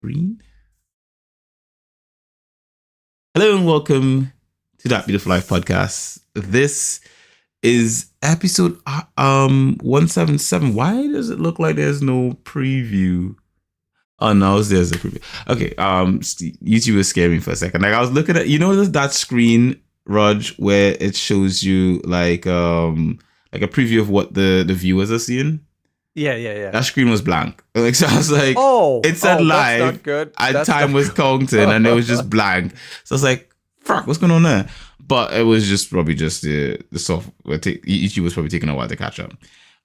screen. Hello and welcome to That Beautiful Life podcast. This is episode 177. Why does it look like there's no preview? Oh no, there's a preview. Okay, YouTube was scaring me for a second. Like I was looking at, that screen, Raj, where it shows you like a preview of what the viewers are seeing. Yeah. That screen was blank. Like, so I was like, it said live. That's not good. And time was counting, and it was just blank. So I was like, fuck, what's going on there? But it was just probably just the software. YouTube was probably taking a while to catch up.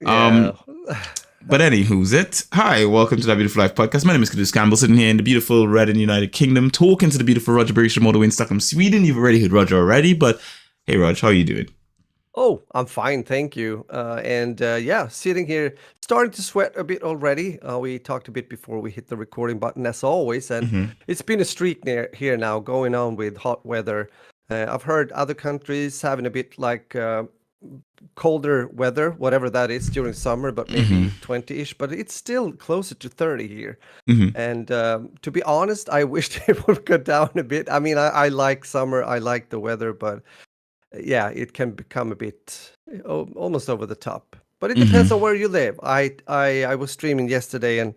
Yeah. But anywho's it? Hi, welcome to That Beautiful Life podcast. My name is Kadus Campbell, sitting here in the beautiful Red and United Kingdom, talking to the beautiful Roger Bergstrom all the way in Stockholm, Sweden. You've already heard Roger already, but hey, Rog, how are you doing? Oh, I'm fine, thank you. Sitting here, starting to sweat a bit already. We talked a bit before we hit the recording button, as always, and it's been a streak here now, going on with hot weather. I've heard other countries having a bit like colder weather, whatever that is, during summer, but maybe 20-ish, but it's still closer to 30 here. And to be honest, I wished it would go down a bit. I mean, I like summer, I like the weather, but yeah, it can become a bit almost over the top. But it depends on where you live. I was streaming yesterday, and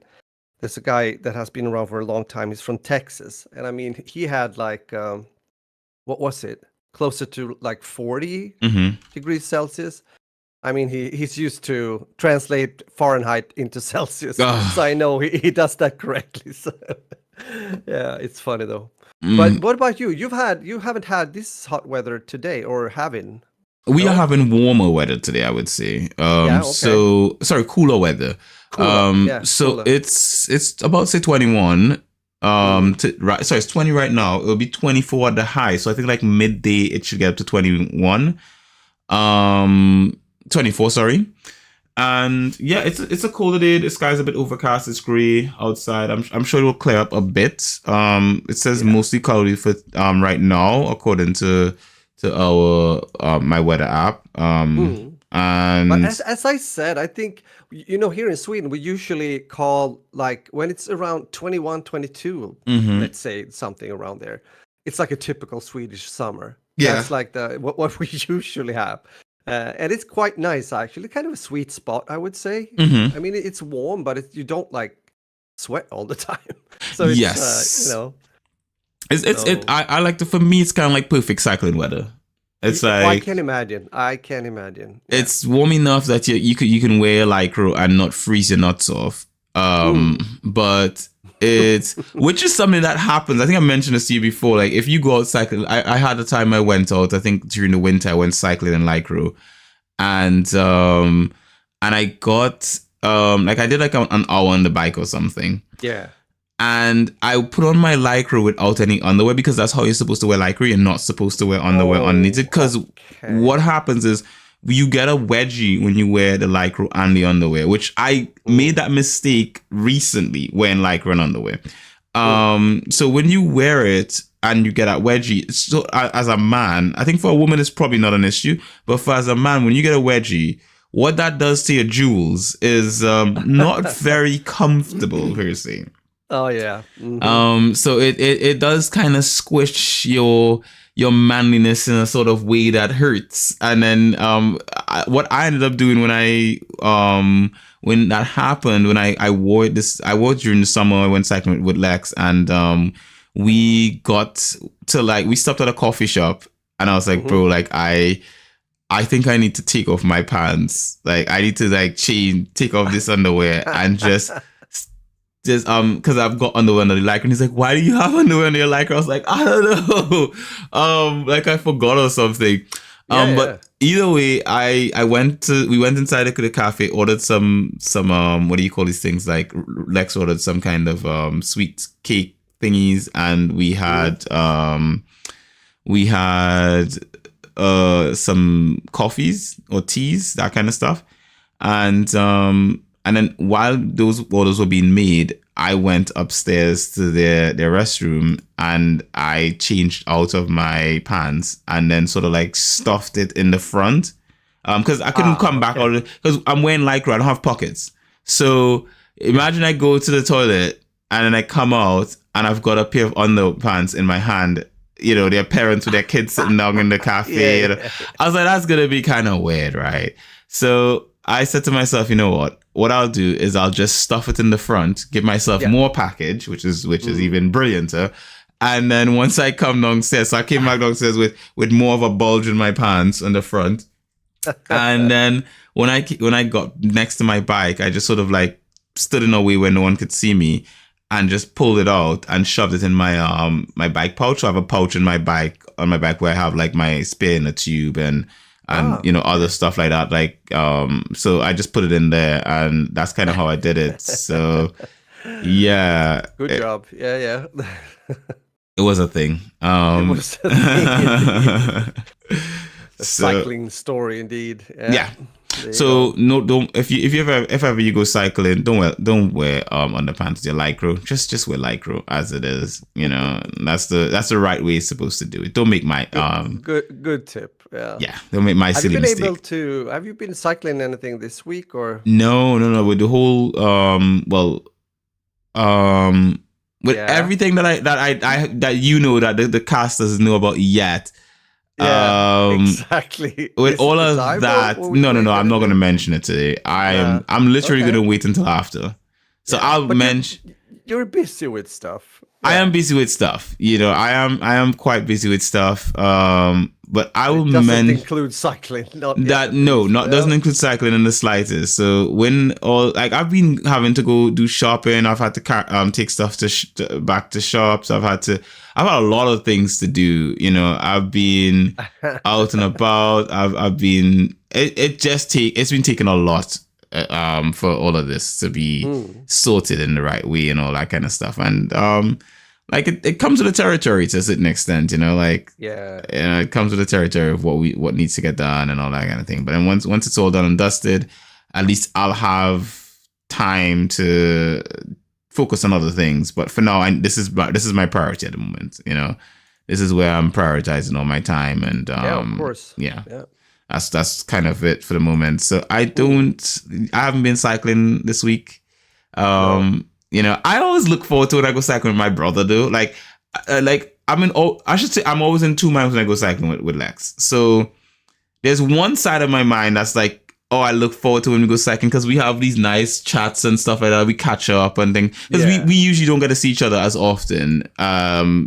there's a guy that has been around for a long time. He's from Texas, and I mean, he had like what was it? Closer to like 40 degrees Celsius. I mean, he's used to translate Fahrenheit into Celsius, so I know he does that correctly. So yeah, it's funny though. But what about you? You haven't had this hot weather today, or having? We are having warmer weather today, I would say. So sorry, cooler weather. Cooler. Cooler. It's about say 21. It's 20 right now. It'll be 24 at the high. So I think like midday it should get up to 21. 24, sorry. And yeah, it's a colder day. The sky's a bit overcast. It's gray outside. I'm sure it will clear up a bit. It says mostly cloudy for right now, according to our my weather app. And but as I said, I think here in Sweden we usually call like when it's around 21, 22, let's say something around there. It's like a typical Swedish summer. Yeah, that's like what we usually have. And it's quite nice, actually. Kind of a sweet spot, I would say. I mean, it's warm, but you don't like sweat all the time. So it's, yes, I like for me, it's kind of like perfect cycling weather. It's like I can imagine. Yeah. It's warm enough that you can wear lycra and not freeze your nuts off. But which is something that happens. I think I mentioned this to you before. Like if you go out cycling, I had a time I went out. I think during the winter I went cycling in lycra, and I got I did like an hour on the bike or something. Yeah. And I put on my lycra without any underwear, because that's how you're supposed to wear lycra. You're not supposed to wear underwear underneath it, because what happens is you get a wedgie when you wear the lycra and the underwear, which I made that mistake recently wearing lycra and underwear. So when you wear it and you get that wedgie, so as a man, I think for a woman it's probably not an issue, but for as a man, when you get a wedgie, what that does to your jewels is not very comfortable, per se. Oh yeah. So it does kind of squish your manliness in a sort of way that hurts. And then what I ended up doing when that happened, when I wore it during the summer, I went cycling with Lex, and we got to we stopped at a coffee shop, and I was like, bro, like I think I need to take off my pants. Like I need to take off this underwear and just because I've got underwear under the lycra, and he's like, why do you have underwear under your lycra? I was like, I don't know. Like I forgot or something. But either way, we went inside the cafe, ordered some what do you call these things? Like Lex ordered some kind of sweet cake thingies, and we had some coffees or teas, that kind of stuff. And then while those orders were being made, I went upstairs to their restroom, and I changed out of my pants and then sort of stuffed it in the front. Because I couldn't come back out, because I'm wearing lycra, I don't have pockets. So imagine I go to the toilet and then I come out and I've got a pair of underpants in my hand. Their parents with their kids sitting down in the cafe. Yeah. I was like, that's gonna be kind of weird, right? So I said to myself, you know what? What I'll do is I'll just stuff it in the front, give myself more package, which is even brillianter. And then once I come downstairs, so I came back downstairs with more of a bulge in my pants on the front. And then when I got next to my bike, I just sort of like stood in a way where no one could see me, and just pulled it out and shoved it in my my bike pouch. So I have a pouch in my bike where I have like my spare in a tube and other stuff like that. Like so I just put it in there, and that's kind of how I did it. So yeah, good job. Yeah. It was a thing. It was a thing. A cycling story indeed. Yeah. So no, don't if ever you go cycling, don't wear underpants. Your lycra, just wear lycra as it is. That's the right way it's supposed to do it. Don't make my good tip. Yeah. Don't make my silly mistake. Have you been cycling anything this week or? No. With the whole with everything that the cast doesn't know about yet. Yeah, exactly. With all of that, no, I'm not going to mention it today. I'm literally going to wait until after. So I'll mention. You're busy with stuff. I am busy with stuff. I am quite busy with stuff. But I will mention include cycling. Doesn't include cycling in the slightest. So when I've been having to go do shopping. I've had to take stuff back to shops. I've had a lot of things to do. I've been out and about. I've been. It's been taking a lot for all of this to be sorted in the right way and all that kind of stuff. And it comes with the territory to a certain extent, it comes with the territory of what needs to get done and all that kind of thing. But then once it's all done and dusted, at least I'll have time to focus on other things. But for now, this is my priority at the moment. This is where I'm prioritizing all my time, and of course, that's kind of it for the moment. So I haven't been cycling this week. I always look forward to when I go cycling with my brother, though. I'm always in 2 minds when I go cycling with Lex. So there's one side of my mind that's like, oh, I look forward to when we go cycling because we have these nice chats and stuff like that. We catch up and things. Because we usually don't get to see each other as often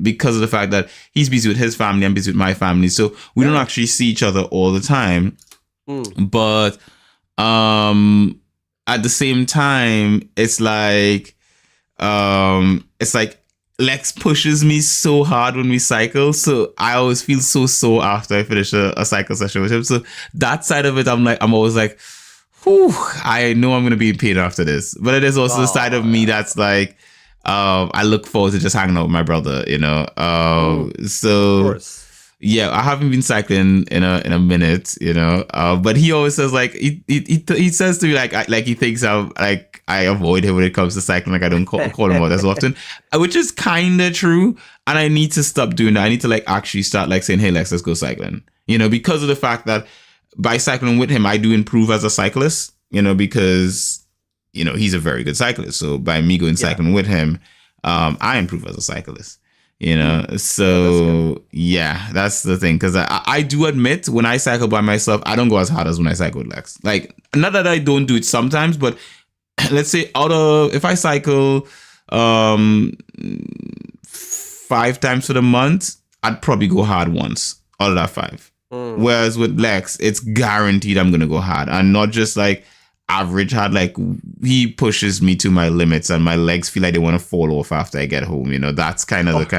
because of the fact that he's busy with his family, I'm busy with my family. So we don't actually see each other all the time. But at the same time, it's like Lex pushes me so hard when we cycle, so I always feel so sore after I finish a cycle session with him. So that side of it, I'm always like, whew, I know I'm gonna be in pain after this. But it is also the side of me that's like, I look forward to just hanging out with my brother, So of course. Yeah, I haven't been cycling in a minute, but he always says like he says to me like he thinks I avoid him when it comes to cycling. Like I don't call him out as often, which is kind of true. And I need to stop doing that. I need to actually start saying, hey, let's go cycling, because of the fact that by cycling with him, I do improve as a cyclist, because, he's a very good cyclist. So by me going cycling with him, I improve as a cyclist, So that's the thing. Cause I do admit when I cycle by myself, I don't go as hard as when I cycle with Lex. Not that I don't do it sometimes, but let's say if I cycle 5 times for the month, I'd probably go hard once out of that 5. Whereas with Lex, it's guaranteed I'm gonna go hard, and not just average hard. He pushes me to my limits, and my legs feel like they want to fall off after I get home. That's kind of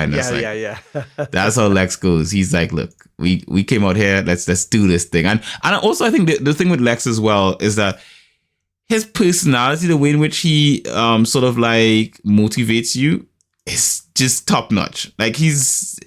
that's how Lex goes. He's like, look, we came out here, let's do this thing. And also I think the thing with Lex as well is that his personality, the way in which he sort of motivates you, is just top notch. He's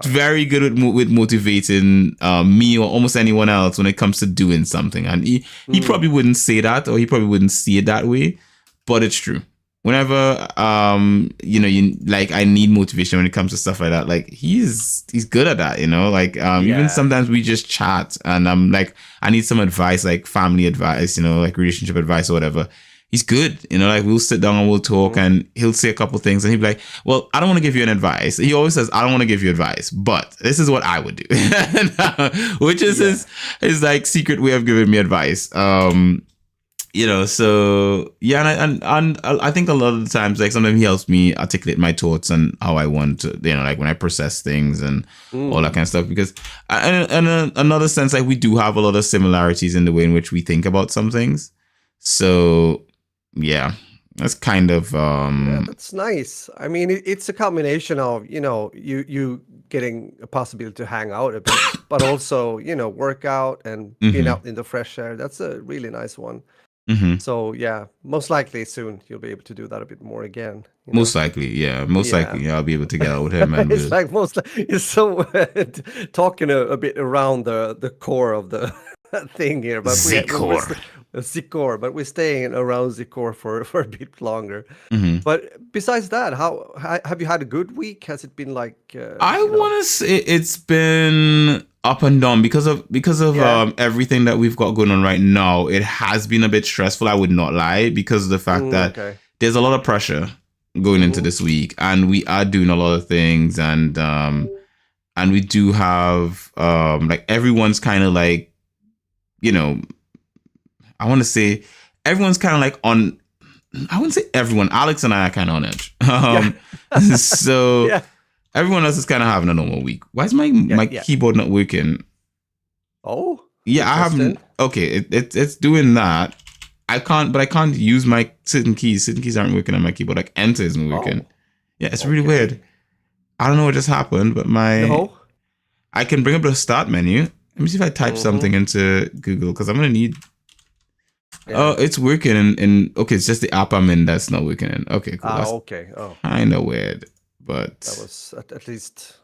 very good with motivating me or almost anyone else when it comes to doing something. And he probably wouldn't say that, or he probably wouldn't see it that way, but it's true. Whenever I need motivation when it comes to stuff like that, he's good at that, even sometimes we just chat and I'm I need some advice, family advice, relationship advice or whatever. he's good. Like we'll sit down and we'll talk, and he'll say a couple things, and he'll be like, "Well, I don't want to give you an advice." He always says, "I don't want to give you advice, but this is what I would do," which is his like secret way of giving me advice. So yeah, and I think a lot of the times, like sometimes he helps me articulate my thoughts and how I want to, like when I process things and all that kind of stuff. Because, and another sense, like we do have a lot of similarities in the way in which we think about some things. So yeah, that's kind of that's nice. I mean, it's a combination of you getting a possibility to hang out a bit, but also work out and being out in the fresh air. That's a really nice one. So yeah, most likely soon you'll be able to do that a bit more again. Most likely, yeah. Most likely, I'll be able to get out with him. And it's like it's so talking a bit around the core of the thing here, but Zikor, but we're staying around Zikor for a bit longer. But besides that, how have you had a good week? Has it been like? I want to say it's been up and down because of everything that we've got going on right now. It has been a bit stressful. I would not lie, because of the fact that there's a lot of pressure going into this week, and we are doing a lot of things, and we do have like everyone's kind of like, I want to say everyone's kind of like on. I wouldn't say everyone. Alex and I are kind of on edge. So everyone else is kind of having a normal week. Why is my keyboard not working? Oh, yeah, I haven't. Okay, it's doing that. I can't use my certain keys. Certain keys aren't working on my keyboard. Like enter isn't working. Yeah, it's really weird. I don't know what just happened, but I can bring up the start menu. Let me see if I type something into Google, because I'm gonna need. Oh, it's working in okay, it's just the app I'm in that's not working in. Okay, cool. Okay. Oh, kind of weird, but that was at least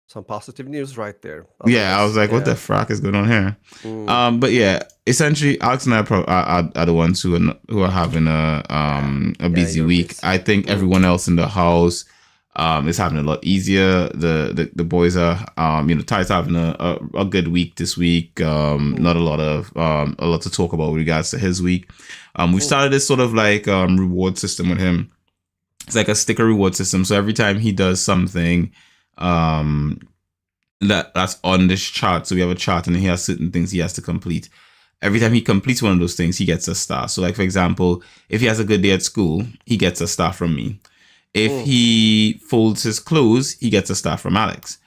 some positive news right there. I was like, what the frack is going on here? But yeah, essentially, Alex and I are the ones who are having a busy week. I think everyone else in the house is having a lot easier. The boys are Ty's having a good week this week. Not a lot to talk about with regards to his week. We started this sort of like reward system with him. It's like a sticker reward system. So every time he does something that's on this chart, so we have a chart and he has certain things he has to complete. Every time he completes one of those things, he gets a star. So like, for example, if he has a good day at school, he gets a star from me. If he folds his clothes, he gets a star from Alex.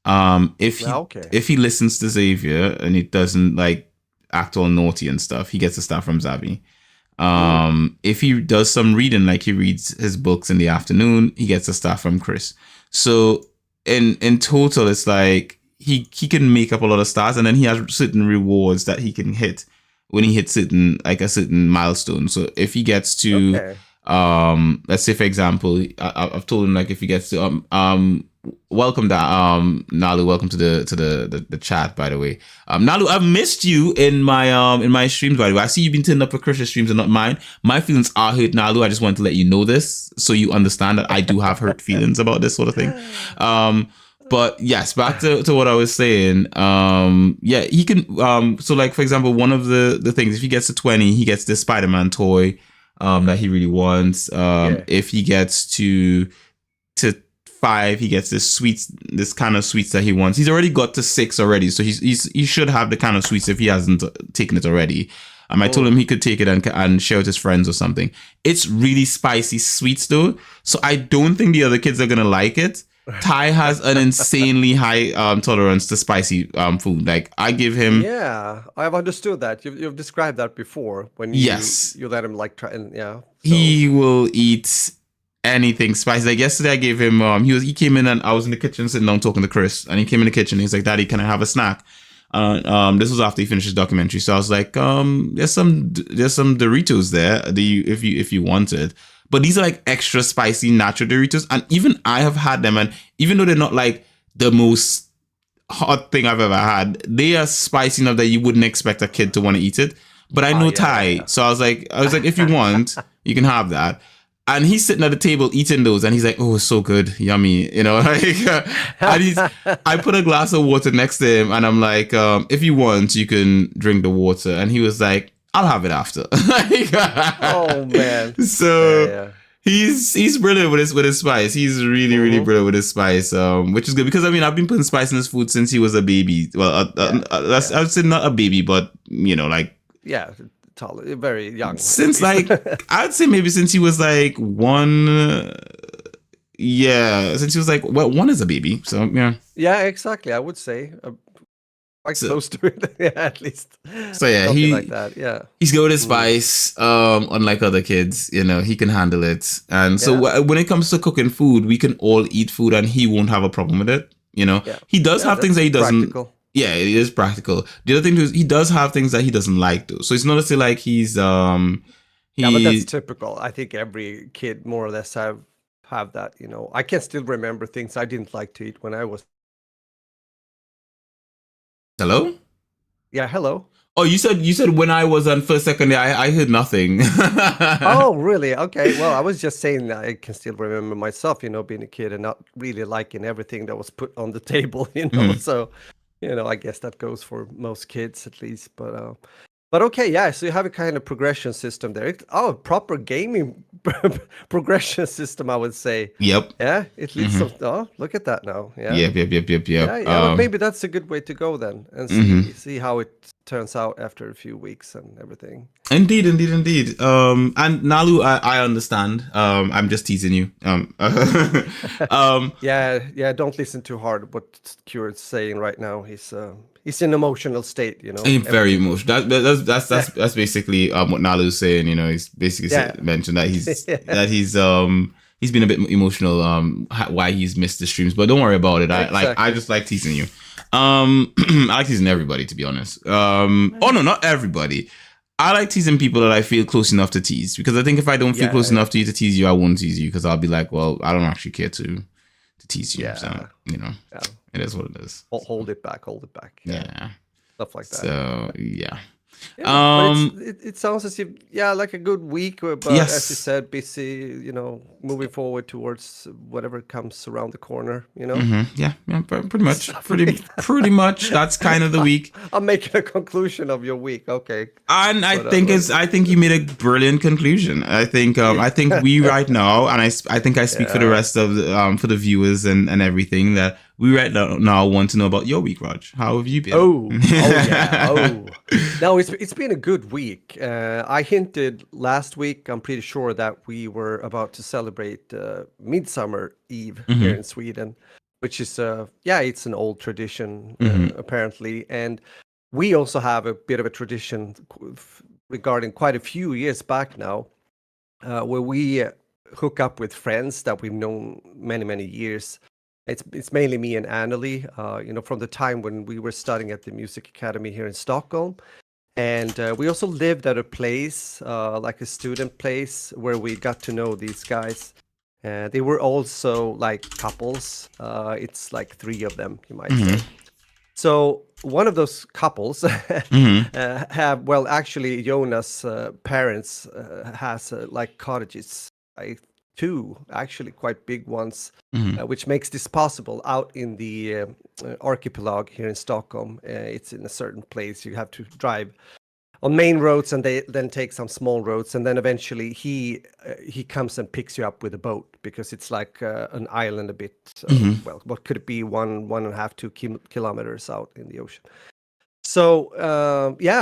If he listens to Xavier and he doesn't like act all naughty and stuff, he gets a star from Zavi. If he does some reading, like he reads his books in the afternoon, he gets a star from Chris. So in total, it's like he can make up a lot of stars, and then he has certain rewards that he can hit when he hits a certain milestone. So if he gets to let's say, for example, I've told him, like, if he gets to welcome Nalu, welcome to the chat, by the way. Nalu, I've missed you in my streams, by the way. I see you've been turning up for Christian streams and not mine. My feelings are hurt, Nalu. I just want to let you know this so you understand that I do have hurt feelings about this sort of thing. But yes, back to what I was saying. He can so like, for example, one of the things, if he gets to 20, he gets this Spider-Man toy that he really wants. If he gets to 5, he gets this kind of sweets that he wants. He's already got to 6 already, so he should have the kind of sweets if he hasn't taken it already. I told him he could take it and share with his friends or something. It's really spicy sweets though, so I don't think the other kids are gonna like it. Ty has an insanely high tolerance to spicy food. Like, I give him. Yeah, I've understood that. You've described that before when you let him like try and So. He will eat anything spicy. Like yesterday, I gave him. He came in and I was in the kitchen sitting down talking to Chris, and he came in the kitchen. He's like, "Daddy, can I have a snack?" This was after he finished his documentary, so I was like, "There's some Doritos there. If you wanted." But these are like extra spicy natural Doritos. And even I have had them. And even though they're not like the most hot thing I've ever had, they are spicy enough that you wouldn't expect a kid to want to eat it. But I know Ty. Yeah. So I was like, if you want, you can have that. And he's sitting at the table eating those. And he's like, oh, so good. Yummy. Like, I put a glass of water next to him. And I'm like, if you want, you can drink the water. And he was like, I'll have it after. Oh man. So Yeah. he's brilliant with his spice. He's really Mm-hmm. brilliant with his spice, which is good because I mean I've been putting spice in his food since he was a baby. Well, that's I would say not a baby, but like Yeah, very young at since least. like I'd say maybe since he was like one. Yeah, since he was like one is a baby, so yeah. Yeah, exactly. I would say quite So, close to it. Yeah, at least so yeah, something like that. Yeah. he's good with his spice. Unlike other kids, he can handle it. And so when it comes to cooking food, we can all eat food, and he won't have a problem with it. Yeah. He does have things that he doesn't. Practical. Yeah, it is practical. The other thing is he does have things that he doesn't like though. So it's not to say like he's Yeah, but that's typical. I think every kid more or less have that. I can still remember things I didn't like to eat when I was. Hello. Yeah. Hello. Oh, you said when I was on first second day, I heard nothing. Oh, really? Okay. Well, I was just saying that I can still remember myself, being a kid and not really liking everything that was put on the table, So, I guess that goes for most kids at least. But okay, yeah. So you have a kind of progression system there. Proper gaming progression system, I would say. Yep. Yeah, it leads some. Oh, look at that now. Yeah. Yep. Yeah. But maybe that's a good way to go then, and see how it turns out after a few weeks and everything. Indeed. And Nalu, I understand. I'm just teasing you. Yeah. Don't listen too hard what Cure's saying right now. He's in emotional state. Very emotional. That's basically what Nalu's saying. He's basically mentioned that he's been a bit emotional. Why he's missed the streams, but don't worry about it. I just like teasing you. I like teasing everybody, to be honest. Oh no, not everybody. I like teasing people that I feel close enough to tease, because I think if I don't feel close enough to you to tease you, I won't tease you, because I'll be like, well, I don't actually care to tease you. Yeah. So it is what it is. Hold it back. Yeah. Stuff like that. So yeah. But it sounds as if like a good week, but yes. as you said, busy, moving forward towards whatever comes around the corner, Yeah, pretty much. Pretty much. That's kind of the week. I'm making a conclusion of your week. Okay. And I think you made a brilliant conclusion. I think we right now, and I think I speak for the rest of for the viewers and everything, that we right now want to know about your week, Raj. How have you been? Oh yeah. No, it's been a good week. I hinted last week, I'm pretty sure, that we were about to celebrate Midsummer Eve here in Sweden, which is it's an old tradition apparently, and we also have a bit of a tradition regarding quite a few years back now, where we hook up with friends that we've known many years. It's mainly me and Annalie, from the time when we were studying at the music academy here in Stockholm. And we also lived at a place, like a student place, where we got to know these guys. They were also like couples. It's like 3 of them, you might say. So one of those couples actually Jonas' parents has like cottages, 2 actually quite big ones, which makes this possible out in the archipelago here in Stockholm. It's in a certain place. You have to drive on main roads, and they then take some small roads, and then eventually he comes and picks you up with a boat, because it's like an island a bit. What could it be? 1.5, 2 kilometers out in the ocean. So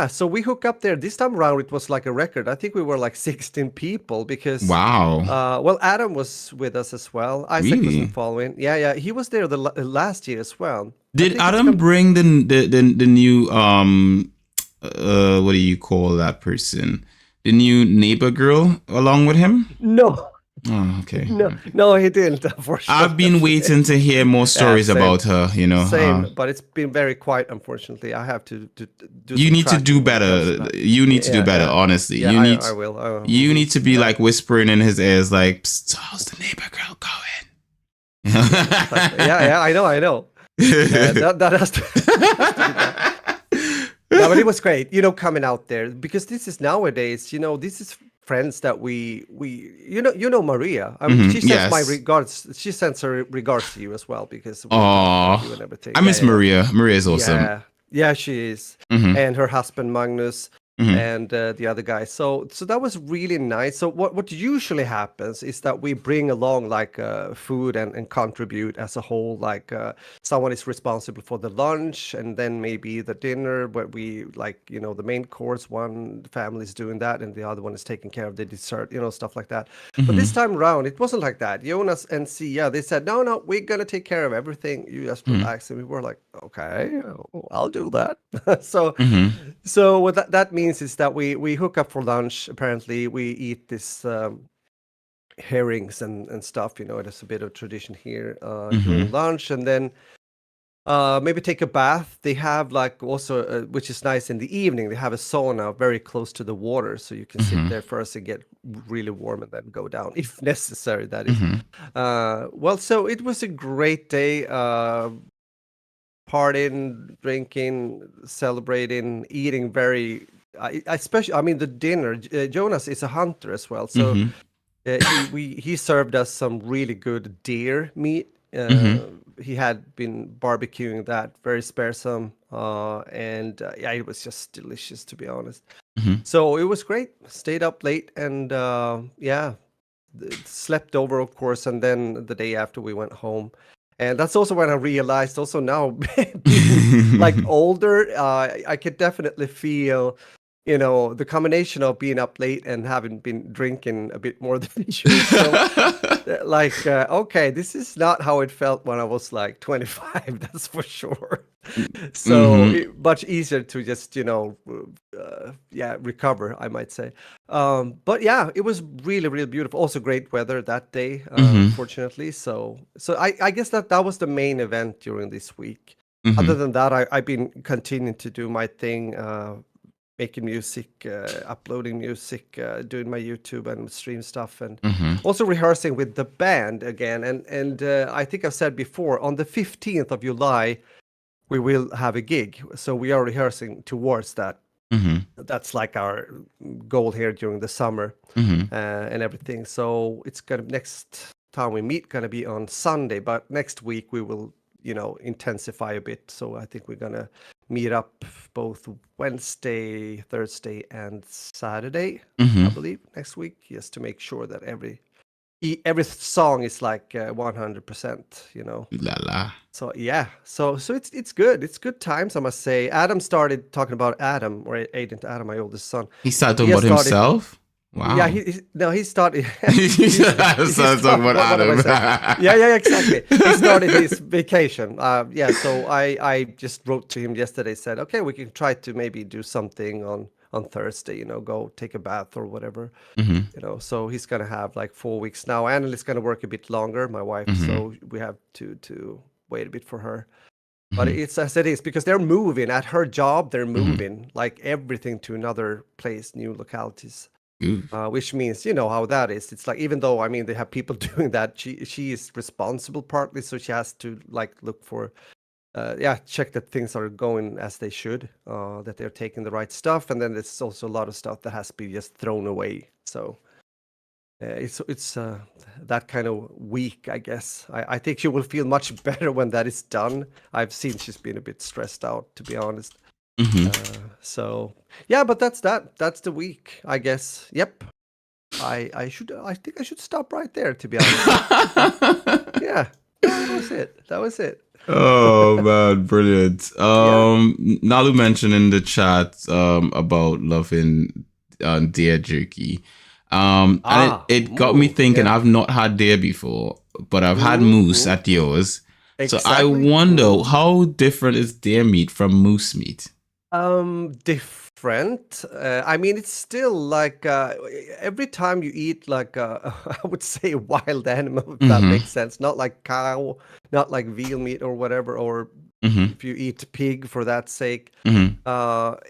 so we hook up there. This time around, it was like a record. I think we were like 16 people, because Adam was with us as well. Isaac wasn't following. Yeah, he was there the last year as well. Did Adam bring the new what do you call that person? The new neighbor girl along with him? No. Oh, okay. No, he didn't, unfortunately. I've been waiting to hear more stories about her, Same, but it's been very quiet, unfortunately. I have to do You need to do better. You need to do better, honestly. Yeah, I will. You need to be like whispering in his ears, like, "Psst, how's the neighbor girl going?" Yeah, I know. That has to be that. No, but it was great, coming out there, because this is nowadays, this is friends that we Maria. She sends my regards. She sends her regards to you as well, because you and everything. I miss Maria. Maria is awesome. Yeah, she is. And her husband Magnus. Mhm. and the other guy. So that was really nice. So what usually happens is that we bring along like food and contribute as a whole. Like someone is responsible for the lunch and then maybe the dinner, where we like the main course. One family is doing that, and the other one is taking care of the dessert. Stuff like that. But this Mhm. time around, it wasn't like that. Jonas and Sia, they said, no, we're gonna take care of everything. You just Mhm. relax, and we were like, okay, I'll do that. so Mhm. so what that means is that we hook up for lunch. Apparently, we eat this herrings and stuff. It is a bit of tradition here during Mhm. lunch, and then maybe take a bath. They have like also, which is nice in the evening. They have a sauna very close to the water, so you can sit Mhm. there first and get really warm, and then go down if necessary. That is. Mhm. Well, so it was a great day. Partying, drinking, celebrating, eating very. Especially, I mean, the dinner. Jonas is a hunter as well, so Mhm. he served us some really good deer meat. Mhm. He had been barbecuing that, very sparesome, and yeah, it was just delicious to be honest. Mhm. So it was great. Stayed up late and yeah, slept over, of course, and then the day after we went home. And that's also when I realized, also now being like older, I could definitely feel, the combination of being up late and having been drinking a bit more than usual. Like, okay, this is not how it felt when I was like 25, that's for sure. So Mhm. much easier to just, yeah, recover, I might say. But yeah, it was really, really beautiful. Also great weather that day, Mhm. fortunately. So I guess that was the main event during this week. Other Mhm. than that, I've been continuing to do my thing, making music, uploading music, doing my YouTube and stream stuff, and Mhm. also rehearsing with the band again. And I think I've said before, on the 15th of July, we will have a gig. So we are rehearsing towards that. Mhm. That's like our goal here during the summer Mhm. and everything. So it's gonna next time we meet gonna be on Sunday, but next week we will intensify a bit. So I think we're gonna meet up both Wednesday, Thursday, and Saturday, I Mhm. believe, next week, just to make sure that every song is like 100%. La la. So yeah, so it's good. It's good times, I must say. Adam started talking about Adam, or Agent Adam, my oldest son. He started He talking has about started. himself. Yeah, Wow. no, he started. He He started talking started. about What am I Adam. saying? Yeah, exactly. He started his vacation. Yeah, so I just wrote to him yesterday. Said, okay, we can try to maybe do something on Thursday. Go take a bath or whatever. Mhm. So he's gonna have like 4 weeks now. Annalie's gonna work a bit longer, my wife. Mhm. So we have to wait a bit for her. But Mhm. it's as it is because they're moving at her job. They're Mhm. moving like everything to another place, new localities, Ooh. which means you know how that is. It's like even though I mean they have people doing that, she is responsible partly, so she has to like look for, yeah, check that things are going as they should, that they're taking the right stuff, and then there's also a lot of stuff that has to be just thrown away. So it's that kind of week, I guess. I think she will feel much better when that is done. I've seen she's been a bit stressed out, to be honest. Mhm. So yeah, but that's that. That's the week, I guess. Yep. I think I should stop right there, to be honest. Yeah. No, that was it. That was it. Oh man, brilliant. Yeah. Nalu mentioned in the chat about loving deer jerky. And it got me thinking, Yeah. I've not had deer before, but I've had moose Mm-hmm. at yours. So I Exactly. wonder Mm-hmm. how different is deer meat from moose meat? Different. I mean, it's still like every time you eat like I would say a wild animal, if that Mm-hmm. makes sense. Not like cow, not like veal meat or whatever, or Mm-hmm. if you eat pig for that sake. Mm-hmm.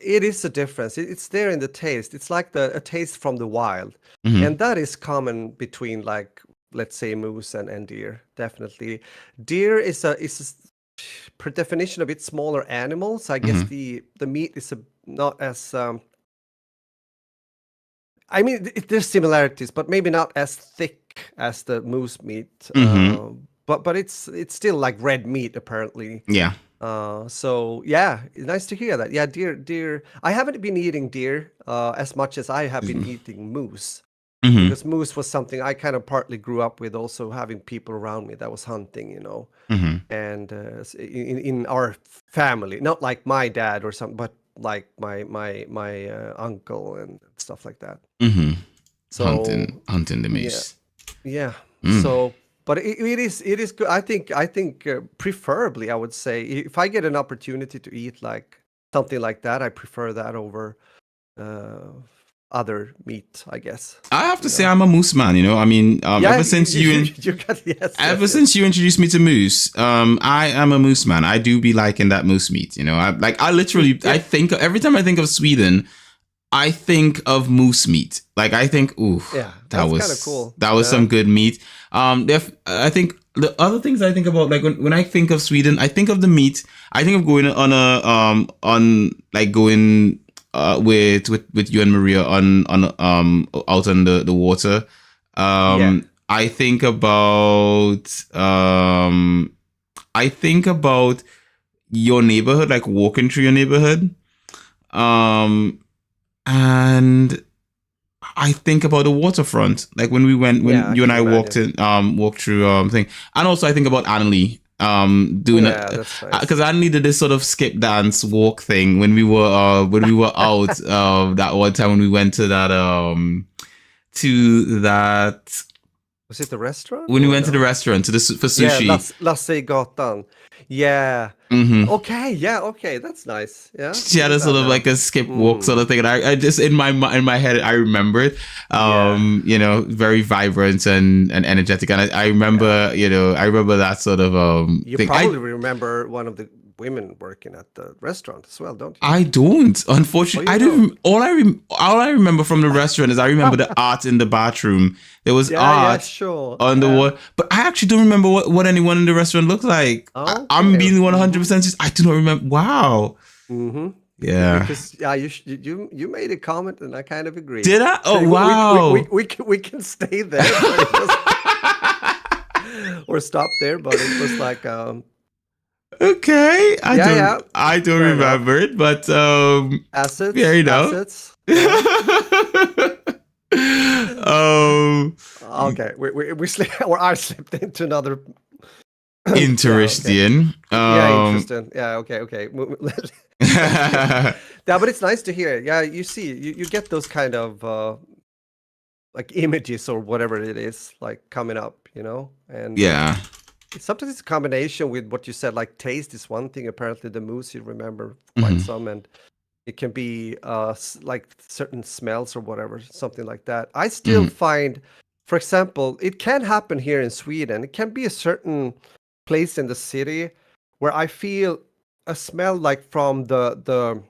It is a difference. It's there in the taste. It's like a taste from the wild, Mm-hmm. and that is common between like let's say moose and deer. Definitely, deer is per definition a bit smaller animals. I guess Mm-hmm. the meat is not as I mean there's similarities, but maybe not as thick as the moose meat. Mm-hmm. But it's still like red meat apparently. Yeah. So yeah, nice to hear that. Yeah, deer. I haven't been eating deer as much as I have been eating moose, Mm-hmm. because moose was something I kind of partly grew up with, also having people around me that was hunting, Mm-hmm. and in our family, not like my dad or something, but like my uncle and stuff like that. Mm-hmm. So Hunting the yeah, moose. yeah. Mm. So, but it is good. I think preferably I would say, if I get an opportunity to eat like something like that, I prefer that over uh, other meat, I guess. I have to You say know. I'm a moose man. I mean, Yeah, you got, yes, ever yes, since yes. you introduced me to moose, I am a moose man. I do be liking that moose meat. I literally, I Yeah, think every time I think of Sweden, I think of moose meat. Like I think, ooh, yeah. that That's kind of was cool. that was some good meat. I think the other things I think about, like when I think of Sweden, I think of the meat. I think of going on on like going with you and Maria on out on the water. Yeah, I think about I think about your neighborhood, like walking through your neighborhood. Um, and I think about the waterfront, like when yeah. I you and can I imagine. walked through thing, and also I think about Annalie doing it, Yeah, that's because nice. Annalie did this sort of skip dance walk thing when we were out that one time when we went to that Was it the restaurant when we or went to the no? restaurant for Yeah, sushi. Lasse Gatan. Yeah. Hmm. Okay. Yeah. Okay. That's nice. Yeah. She had Doing a sort that of like now. a skip walk sort Mm. of thing, and I just in my head I remember it. Yeah. Very vibrant and energetic, and I Yeah. remember I remember that sort of You thing. probably remember one of the women working at the restaurant as well, don't you? I don't, Oh, unfortunately. you I don't. don't. All I remember from the restaurant is I remember the art in the bathroom. There was Yeah. Yeah. art Sure. on the Yeah. wall, but I actually don't remember what anyone in the restaurant looked like. I'm Okay. being 100%. Mm-hmm. I do not remember. Wow. Mm-hmm. Yeah. Because yeah, you made a comment and I kind of agree. Did I? So Oh wow. we can stay there, but it was or stop there, but it was like Okay, yeah, yeah, I don't fair remember enough. it, but fair Assets, enough. assets. Yeah. um, Okay, we slip or I slipped into another. Yeah. Okay. interesting. Yeah. Interesting. Yeah. Okay. Okay. Let's skip. Yeah, but it's nice to hear. Yeah, you see, you get those kind of like images or whatever it is, like coming up, and Yeah. sometimes it's a combination with what you said, like taste is one thing. Apparently, the moose you remember quite Hmm. some, and it can be like certain smells or whatever, something like that. I still Hmm. find, for example, it can happen here in Sweden. It can be a certain place in the city where I feel a smell like from the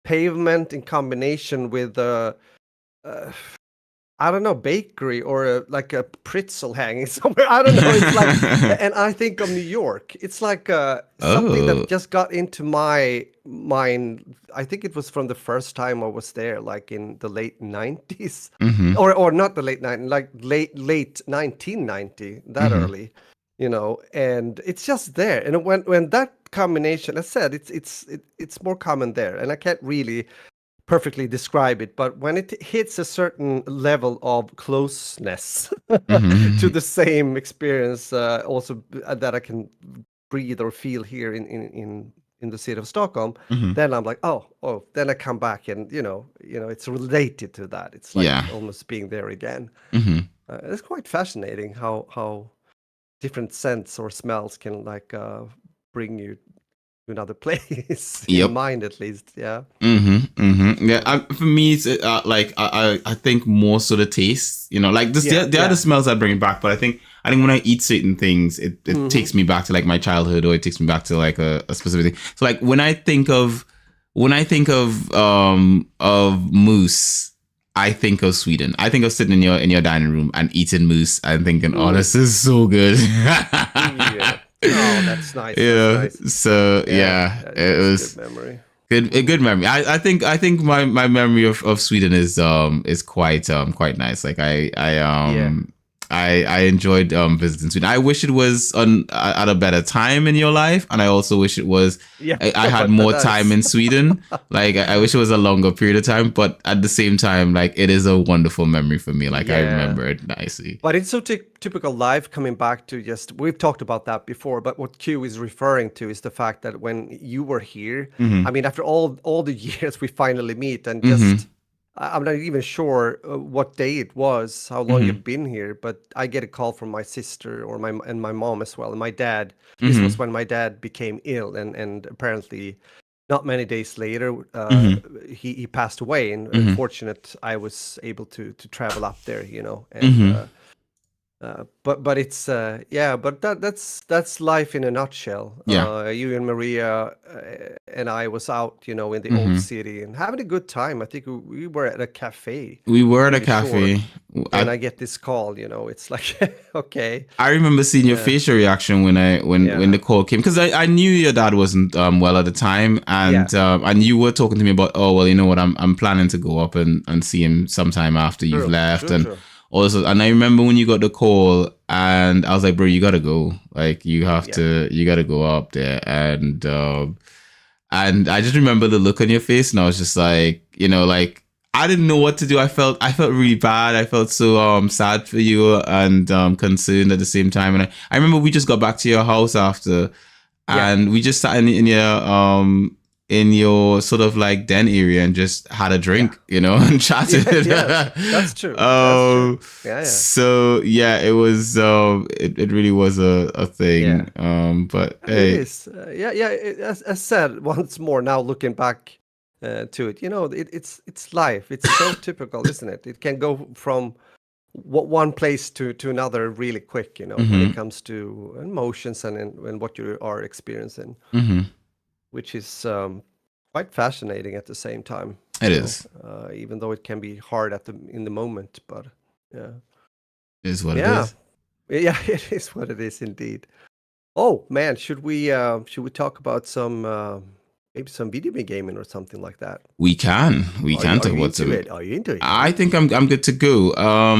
pavement in combination with the uh, I don't know, bakery or like a pretzel hanging somewhere. I don't know. It's like, and I think of New York. It's like something Oh. that just got into my mind. I think it was from the first time I was there, like in the late 90s, Hmm. or not the late 90s, like late 1990, that Hmm. early, and it's just there. And when that combination, as I said, it's more common there, and I can't really perfectly describe it, but when it hits a certain level of closeness to Hmm. the same experience, also that I can breathe or feel here in the city of Stockholm, Hmm. then I'm like, oh, then I come back and it's related to that. It's like Yeah. almost being there again. Hmm. It's quite fascinating how different scents or smells can like bring you to another place in Yep. mind, at least. Yeah. Yeah, So for me, it's like I think more so the taste. Like this, yeah, the other yeah. smells I bring it back, but I think when I eat certain things, it Hmm. takes me back to like my childhood, or it takes me back to like a specific thing. So like when I think of moose, I think of Sweden. I think of sitting in your dining room and eating moose and thinking, oh, Mm. this is so good. Yeah. Oh, that's nice. That's Yeah. nice. So Yeah, yeah, it that's a good was. memory. A good Mm. memory. I think my memory of Sweden is quite quite nice. Like Yeah. I enjoyed visiting Sweden. I wish it was on at a better time in your life, and I also wish it was. Yeah, I had but more that time is in Sweden. Like I wish it was a longer period of time, but at the same time, like it is a wonderful memory for me. Like I yeah. remember it nicely. But it's so typical life coming back to just we've talked about that before, but what Q is referring to is the fact that when you were here, Hmm. I mean, after all the years we finally meet and Hmm. just I'm not even sure what day it was, how long Hmm. you've been here, but I get a call from my sister or my mom as well, and my dad. This was Hmm. when my dad became ill, and apparently not many days later, Hmm. he passed away. And Hmm. fortunate, I was able to travel up there, you know, and Hmm. but it's yeah, but that's life in a nutshell. Yeah. You and Maria and I was out, you know, in the old Hmm. city and having a good time. I think we were at a cafe, We were at a pretty sure, cafe. when I get this call. You know, it's like okay, I remember seeing your yeah, facial reaction when when the yeah, call came, because I knew your dad wasn't well at the time, yeah, and you were talking to me about, oh well, you know what, I'm planning to go up and see him sometime after you've true, left. true, And true. also, and I remember when you got the call, and I was like, bro, you gotta go, like Yeah, you gotta go up there. And I just remember the look on your face, and I was just like, you know, like I didn't know what to do. I felt really bad. I felt so sad for you, and concerned at the same time. And I remember we just got back to your house after, yeah, and we just sat in your sort of like den area and just had a yeah, drink, you know, and yeah. chatted. Yes, that's true. That's true. Yeah, yeah, So yeah, it was it really was a yeah. thing. But It hey. is. Yeah, yeah. As said once more, now looking back to it, you know, it's life. It's so typical, isn't it? It can go from one place to another really quick, you know, when it Mhm. comes to emotions and what you are experiencing, Mhm. which is quite fascinating at the same time, It you know, is. even though it can be hard at the in the moment. But yeah, It is what it yeah, is. yeah. It is what it is indeed. Oh man, should we talk about some maybe some video gaming or something like that? We can. We Are you can are talk you about into some. it? Are you into it? I think I'm good to go.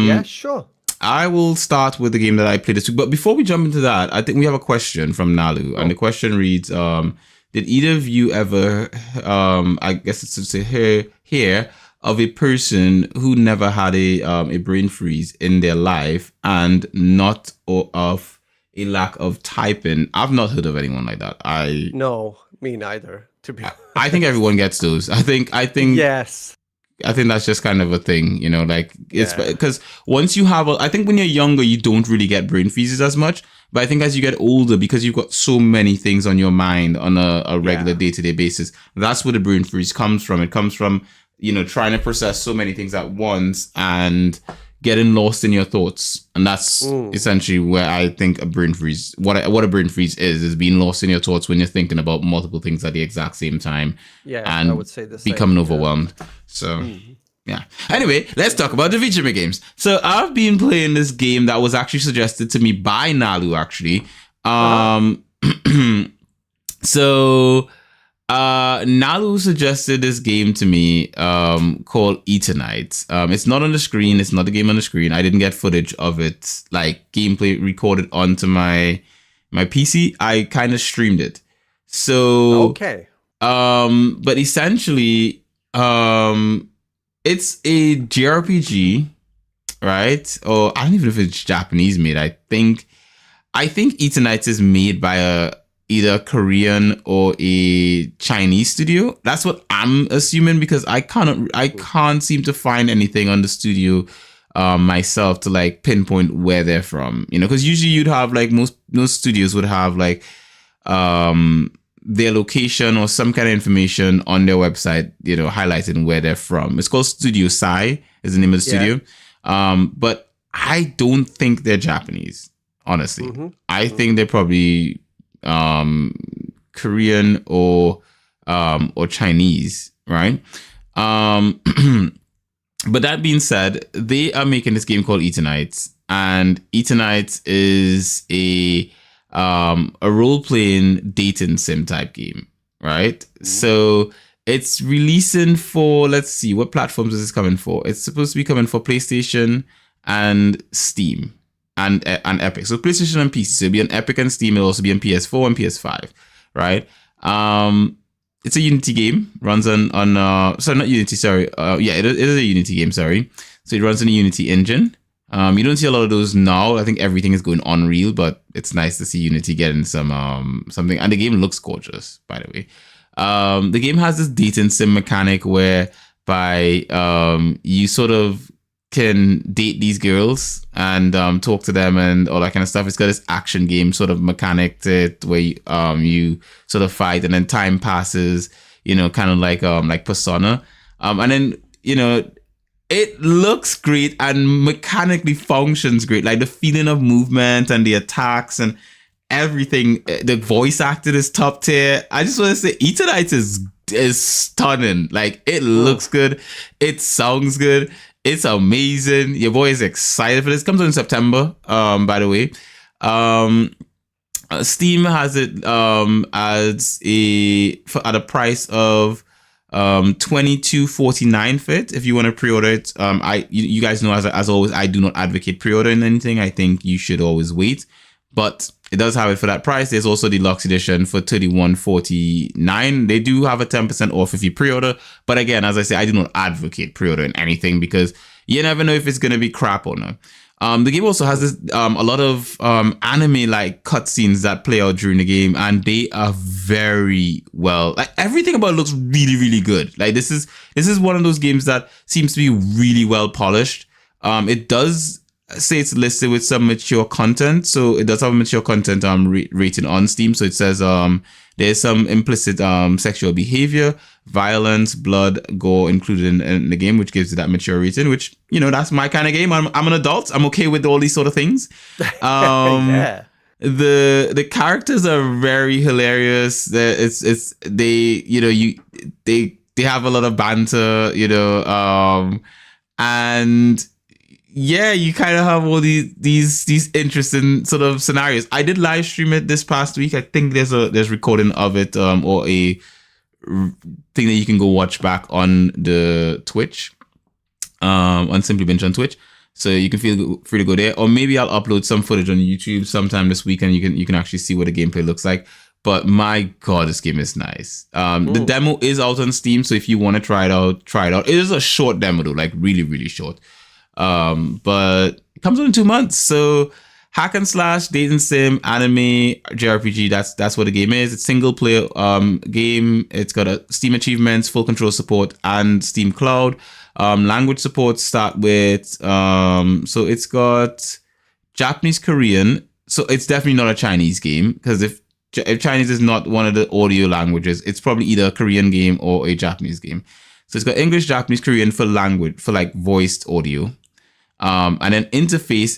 Yeah, sure. I will start with the game that I played this week. But before we jump into that, I think we have a question from Nalu. And the Oh, question reads, did either of you ever I guess it's to say here of a person who never had a brain freeze in their life and not or of a lack of typing? I've not heard of anyone like that. no, me neither, to be I think everyone honest. gets those. Yes. I think that's just kind of a thing, you know, like it's Yeah. because once you have, I think when you're younger, you don't really get brain freezes as much. But I think as you get older, because you've got so many things on your mind on a regular Yeah. day to day basis, that's where the brain freeze comes from. It comes from, you know, trying to process so many things at once and getting lost in your thoughts. And that's Mm. essentially where I think a brain freeze, what a brain freeze is being lost in your thoughts when you're thinking about multiple things at the exact same time Yeah, I and would say the same. becoming Yeah. overwhelmed. So Mm. yeah. Anyway, let's talk about the video games. So I've been playing this game that was actually suggested to me by Nalu, actually. Uh-huh. Um, so Nalu suggested this game to me called Eternights. It's not on the screen. It's not a game on the screen. I didn't get footage of it, like gameplay recorded onto my PC. I kind of streamed it. So Okay. but essentially, it's a JRPG, right? Or I don't even know if it's Japanese made. I think Eternights is made by either a Korean or a Chinese studio. That's what I'm assuming because I Mm. can't seem to find anything on the studio myself to like pinpoint where they're from. You know, because usually you'd have like most studios would have like their location or some kind of information on their website, you know, highlighting where they're from. It's called Studio Sai is the name of the Yeah. studio. But I don't think they're Japanese, honestly. Mm-hmm. I Mm-hmm. think they're probably Korean or Chinese, right? Um but that being said, they are making this game called Eternights, and Eternights is a role playing dating sim type game, right? Mm-hmm. So it's releasing for, let's see, what platforms is this coming for? It's supposed to be coming for PlayStation and Steam. and Epic. So PlayStation and PC. So it'll be on Epic and Steam. It'll also be on PS4 and PS5, right? It's a Unity game. Runs on sorry, not Unity. Sorry, yeah, it is a Unity game. Sorry, so it runs on a Unity engine. You don't see a lot of those now. I think everything is going Unreal, but it's nice to see Unity getting some something. And the game looks gorgeous, by the way. The game has this dating sim mechanic whereby you sort of can date these girls and talk to them and all that kind of stuff. It's got this action game sort of mechanic to it where you sort of fight and then time passes, you know, kind of like Persona. And then, you know, it looks great and mechanically functions great. Like the feeling of movement and the attacks and everything. The voice acting is top tier. I just want to say Eternights is stunning. Like it looks good. It sounds good. It's amazing. Your boy is excited for this. Comes out in September, by the way. Steam has it at a price of $22.49 for it. If you want to pre-order it, you guys know as always, I do not advocate pre-ordering anything. I think you should always wait, but it does have it for that price. There's also the deluxe edition for $31.49. They do have a 10% off if you pre-order, but again, as I say, I do not advocate pre-ordering anything because you never know if it's going to be crap or not. The game also has this a lot of anime like cutscenes that play out during the game, and they are very well. Like everything about it looks really, really good. Like this is one of those games that seems to be really well polished. It does say it's listed with some mature content, so it does have a mature content rating on Steam. So it says there's some implicit sexual behavior, violence, blood, gore included in the game, which gives it that mature rating, which, you know, that's my kind of game. I'm an adult. I'm okay with all these sort of things. Yeah. The characters are very hilarious. They have a lot of banter, you know, and yeah, you kind of have all these interesting sort of scenarios. I did live stream it this past week. I think there's recording of it or a thing that you can go watch back on the Twitch, on Simply Binge on Twitch. So you can feel free to go there, or maybe I'll upload some footage on YouTube sometime this week, and you can actually see what the gameplay looks like. But my God, this game is nice. The demo is out on Steam, so if you want to try it out, try it out. It is a short demo though, like really, really short. But it comes out in 2 months. So hack and slash, dating sim, anime, JRPG, that's what the game is. It's single player game. It's got a Steam achievements, full control support, and Steam Cloud. Language support start with so it's got Japanese, Korean. So it's definitely not a Chinese game, because if Chinese is not one of the audio languages, it's probably either a Korean game or a Japanese game. So it's got English, Japanese, Korean for language, for like voiced audio. And then interface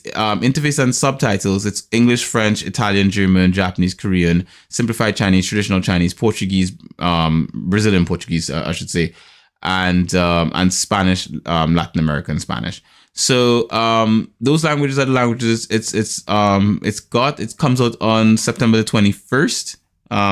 and subtitles, it's English, French, Italian, German, Japanese, Korean, simplified Chinese, traditional Chinese, Portuguese, Brazilian Portuguese, I should say, and Spanish, Latin American Spanish. So those languages are the languages it comes out on September the 21st.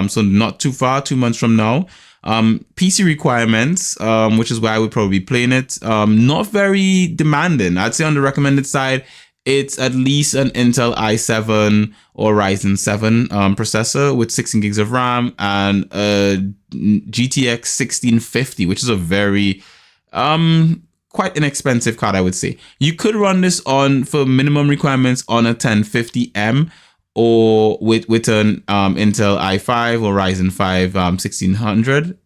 So not too far, 2 months from now. PC requirements, which is why I would probably be playing it. Not very demanding. I'd say on the recommended side, it's at least an Intel i7 or Ryzen 7 processor with 16 gigs of RAM and a GTX 1650, which is a very quite inexpensive card, I would say. You could run this on, for minimum requirements, on a 1050M or with an Intel i5 or Ryzen 5 1600,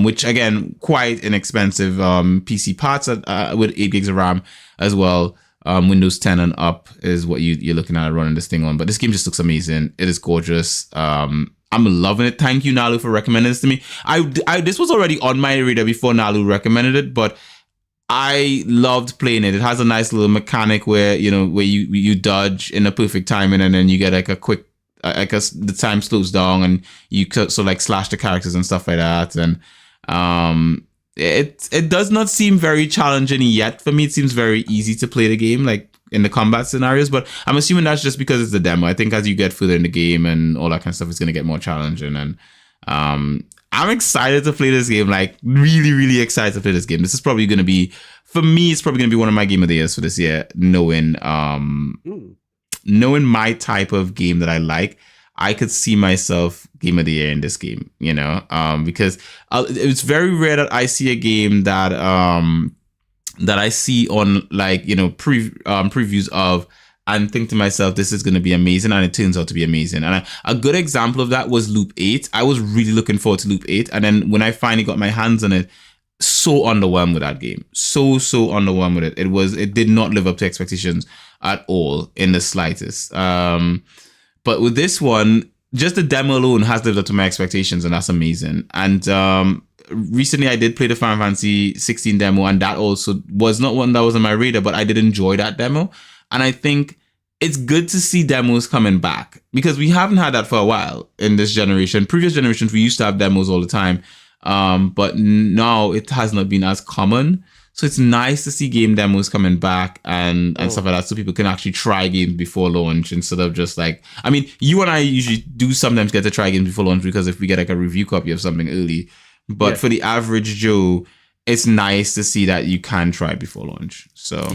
which again, quite inexpensive PC parts with 8 gigs of RAM as well. Windows 10 and up is what you're looking at running this thing on. But this game just looks amazing. It is gorgeous. I'm loving it. Thank you, Nalu, for recommending this to me. This was already on my radar before Nalu recommended it, but I loved playing it. It has a nice little mechanic where you dodge in a perfect timing, and then you get like a quick, the time slows down, and you could sort of like slash the characters and stuff like that. And it does not seem very challenging yet. For me, it seems very easy to play the game, like in the combat scenarios. But I'm assuming that's just because it's the demo. I think as you get further in the game and all that kind of stuff, it's going to get more challenging. And I'm excited to play this game, like really, really excited to play this game. This is probably going to be, for me, it's probably going to be one of my game of the years for this year, knowing knowing my type of game that I like, I could see myself game of the year in this game, because it's very rare that I see a game that I see on like, previews of and think to myself, this is going to be amazing. And it turns out to be amazing. And a good example of that was Loop 8. I was really looking forward to Loop 8. And then when I finally got my hands on it, so underwhelmed with that game. So underwhelmed with it. It did not live up to expectations at all in the slightest. But with this one, just the demo alone has lived up to my expectations, and that's amazing. And recently I did play the Final Fantasy 16 demo, and that also was not one that was on my radar, but I did enjoy that demo. And I think it's good to see demos coming back, because we haven't had that for a while in this generation. Previous generations, we used to have demos all the time. But now it has not been as common. So it's nice to see game demos coming back and stuff like that, so people can actually try games before launch instead of just like, I mean, you and I usually do sometimes get to try games before launch because if we get like a review copy of something early. But for the average Joe, it's nice to see that you can try before launch. So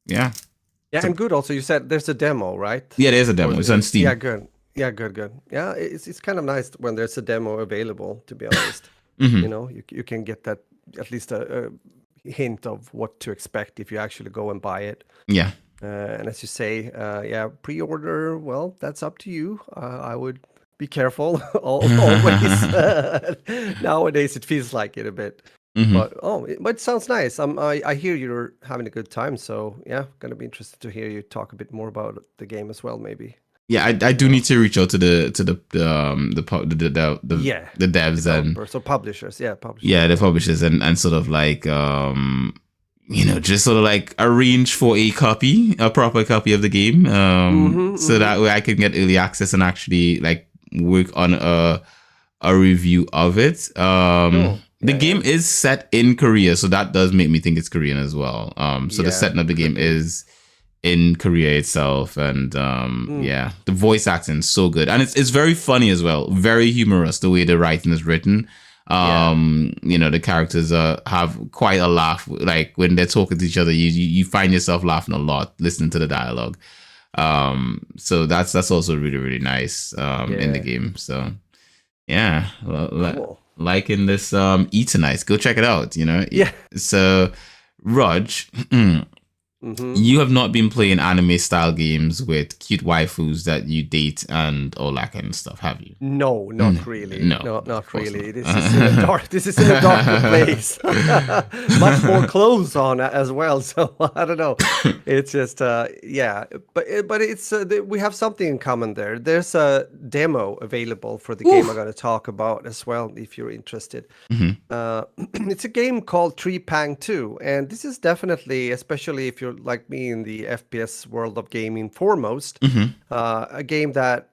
yeah. Yeah, and good also, you said there's a demo, right? Yeah, there's a demo. It's on Steam. Yeah, good. Yeah, good. Yeah, it's kind of nice when there's a demo available, to be honest. You can get that, at least a hint of what to expect if you actually go and buy it. Yeah. And as you say, pre-order, well, that's up to you. I would be careful always. Nowadays, it feels like it a bit. But it sounds nice. I hear you're having a good time, so yeah, gonna be interested to hear you talk a bit more about the game as well, maybe. Yeah, I do need to reach out to the devs and so publishers, publishers. Yeah, the publishers and sort of like just sort of like arrange for a proper copy of the game, so that way I can get early access and actually like work on a review of it. The game is set in Korea, so that does make me think it's Korean as well. So the setting of the game is in Korea itself, and the voice acting is so good, and it's very funny as well, very humorous the way the writing is written. The characters have quite a laugh, like when they're talking to each other, you find yourself laughing a lot listening to the dialogue. So that's also really, really nice in the game. So yeah, cool. Like in this Eternights, go check it out. So Raj, you have not been playing anime style games with cute waifus that you date and all that kind of stuff, have you? No, not really. No, not really. This is in a darker place. Much more clothes on as well. So I don't know. It's just but it's we have something in common there. There's a demo available for the game I'm going to talk about as well, if you're interested. It's a game called Pang 2, and this is definitely, especially if you're like me in the FPS world of gaming foremost, a game that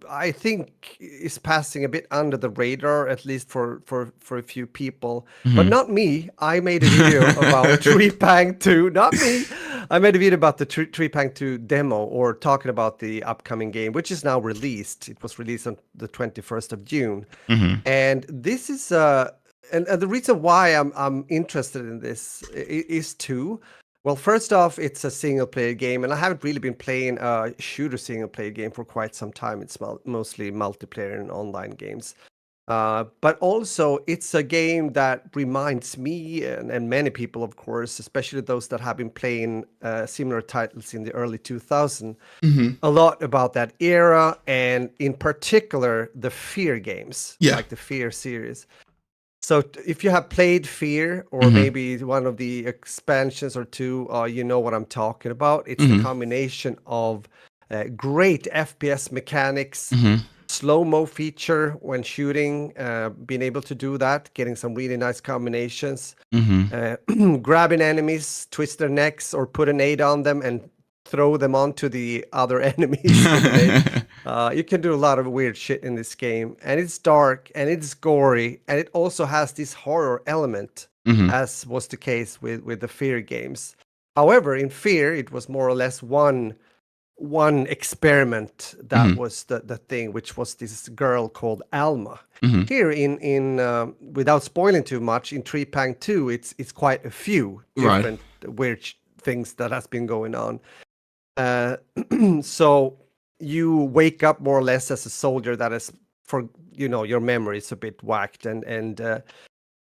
I think is passing a bit under the radar, at least for a few people, but not me. I made a video about Pang 2, not me. I made a video about the Pang 2 demo, or talking about the upcoming game, which is now released. It was released on the 21st of June. And this is and the reason why I'm interested in this is two. Well, first off, it's a single-player game, and I haven't really been playing a shooter single-player game for quite some time. It's mostly multiplayer and online games. But also, it's a game that reminds me, and many people, of course, especially those that have been playing similar titles in the early 2000s, a lot about that era, and in particular, the Fear games, like the Fear series. So if you have played Fear, or maybe one of the expansions or two, you know what I'm talking about. It's the combination of great FPS mechanics, slow-mo feature when shooting, being able to do that, getting some really nice combinations, grabbing enemies, twist their necks, or put an aid on them and throw them onto the other enemies. You can do a lot of weird shit in this game, and it's dark and it's gory, and it also has this horror element, as was the case with the Fear games. However, in Fear, it was more or less one experiment that was the thing, which was this girl called Alma. Here in without spoiling too much, in Pang 2, it's quite a few different weird things that has been going on. Uh, so you wake up more or less as a soldier that is for your memory is a bit whacked, and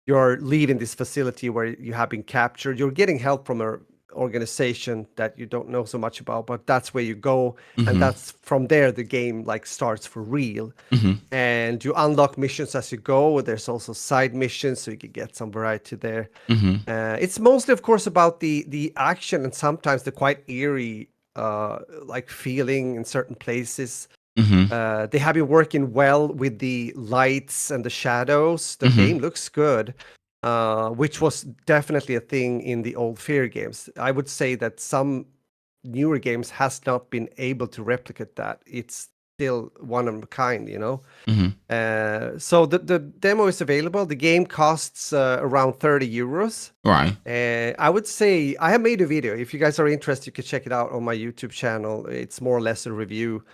you're leaving this facility where you have been captured. You're getting help from a organization that you don't know so much about, but that's where you go, and Mm-hmm. that's from there the game like starts for real. Mm-hmm. And you unlock missions as you go. There's also side missions, so you can get some variety there. Mm-hmm. It's mostly, of course, about the action and sometimes the quite eerie like feeling in certain places. Mm-hmm. They have been working well with the lights and the shadows. The Mm-hmm. game looks good, which was definitely a thing in the old Fear games. I would say that some newer games has not been able to replicate that. It's still one of a kind, Mm-hmm. So the demo is available. The game costs around 30 euros. Right. I would say I have made a video. If you guys are interested, you can check it out on my YouTube channel. It's more or less a review.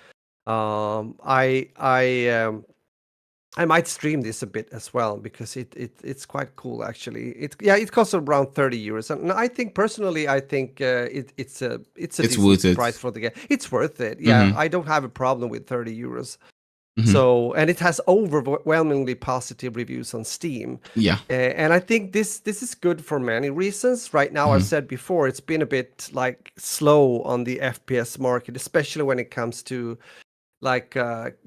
I might stream this a bit as well because it's quite cool actually. It costs around 30 euros, and I think personally, I think it's a It's worth decent it. price for the game. It's worth it. Yeah, Mm-hmm. I don't have a problem with 30 euros. Mm-hmm. So, and it has overwhelmingly positive reviews on Steam. Yeah. And I think this is good for many reasons. Right now, I've Mm-hmm. said before, it's been a bit like slow on the FPS market, especially when it comes to like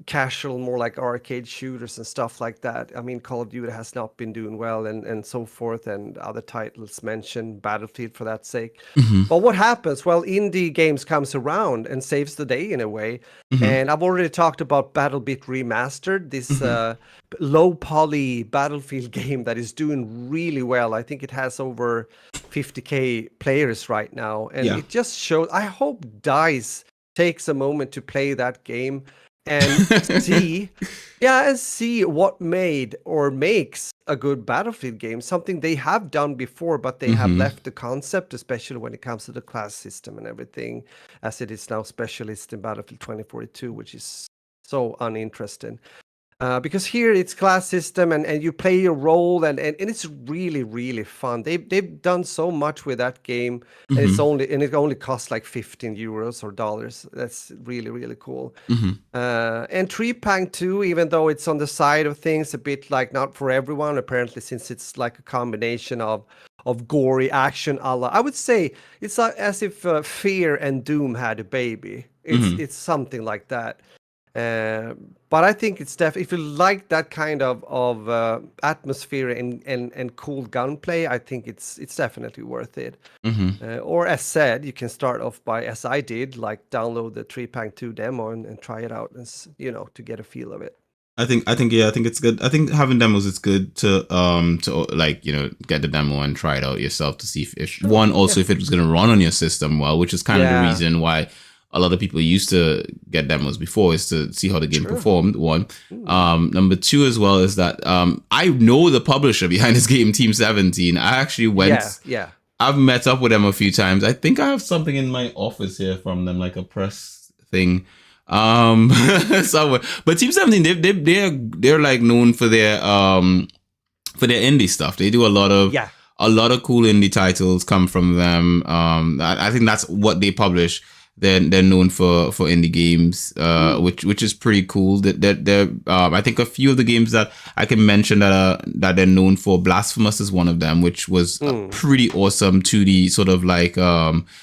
casual, more like arcade shooters and stuff like that. I mean, Call of Duty has not been doing well, and so forth, and other titles mentioned, Battlefield for that sake. Mm-hmm. But what happens? Well, indie games comes around and saves the day in a way. Mm-hmm. And I've already talked about BattleBit Remastered, this Mm-hmm. low poly Battlefield game that is doing really well. I think it has over 50K players right now, and Yeah. it just shows. I hope DICE takes a moment to play that game and see what made or makes a good Battlefield game. Something they have done before, but they have Mm-hmm. left the concept, especially when it comes to the class system and everything, as it is now specialist in Battlefield 2042, which is so uninteresting. Because here it's class system, and you play your role, and it's really really fun. They've done so much with that game, and Mm-hmm. it only costs like 15 euros or dollars. That's really really cool. Mm-hmm. And Treepang 2, even though it's on the side of things, a bit like not for everyone apparently, since it's like a combination of gory action a la, I would say it's as if Fear and Doom had a baby. Mm-hmm. It's something like that. But I think it's if you like that kind of atmosphere and cool gunplay, I think it's definitely worth it. Mm-hmm. Or as said, you can start off by, as I did, like download the Treepang 2 demo and try it out, and to get a feel of it. I think it's good. I think having demos is good to like get the demo and try it out yourself to see if one also if it was gonna run on your system well, which is kind of the Yeah. reason why a lot of people used to get demos before, is to see how the game performed. One, number two as well is that I know the publisher behind this game, Team 17. I actually went. Yeah. I've met up with them a few times. I think I have something in my office here from them, like a press thing. Somewhere. But Team 17, they're like known for their indie stuff. They do a lot of cool indie titles come from them. I think that's what they publish. They're known for indie games, which is pretty cool. They're I think a few of the games that I can mention that they're known for. Blasphemous is one of them, which was a pretty awesome 2D sort of like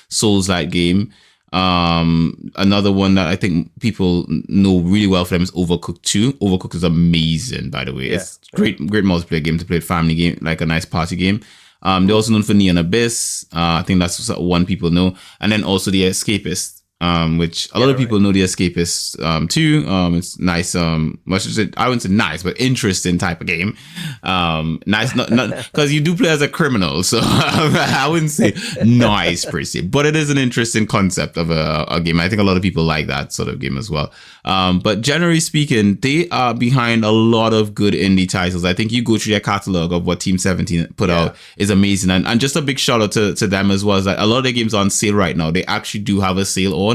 Souls-like game. Another one that I think people know really well for them is Overcooked 2. Overcooked is amazing, by the way. Yeah. It's great multiplayer game to play, family game, like a nice party game. They're also known for Neon Abyss. I think that's one people know. And then also The Escapist, which a lot of people know The Escapist too. It's nice. I wouldn't say nice, but interesting type of game. Nice, not because you do play as a criminal, so I wouldn't say nice per se, but it is an interesting concept of a game. I think a lot of people like that sort of game as well. But generally speaking, they are behind a lot of good indie titles. I think you go through their catalog of what Team 17 put out is amazing, and just a big shout out to them as well. Is that a lot of their games are on sale right now. They actually do have a sale on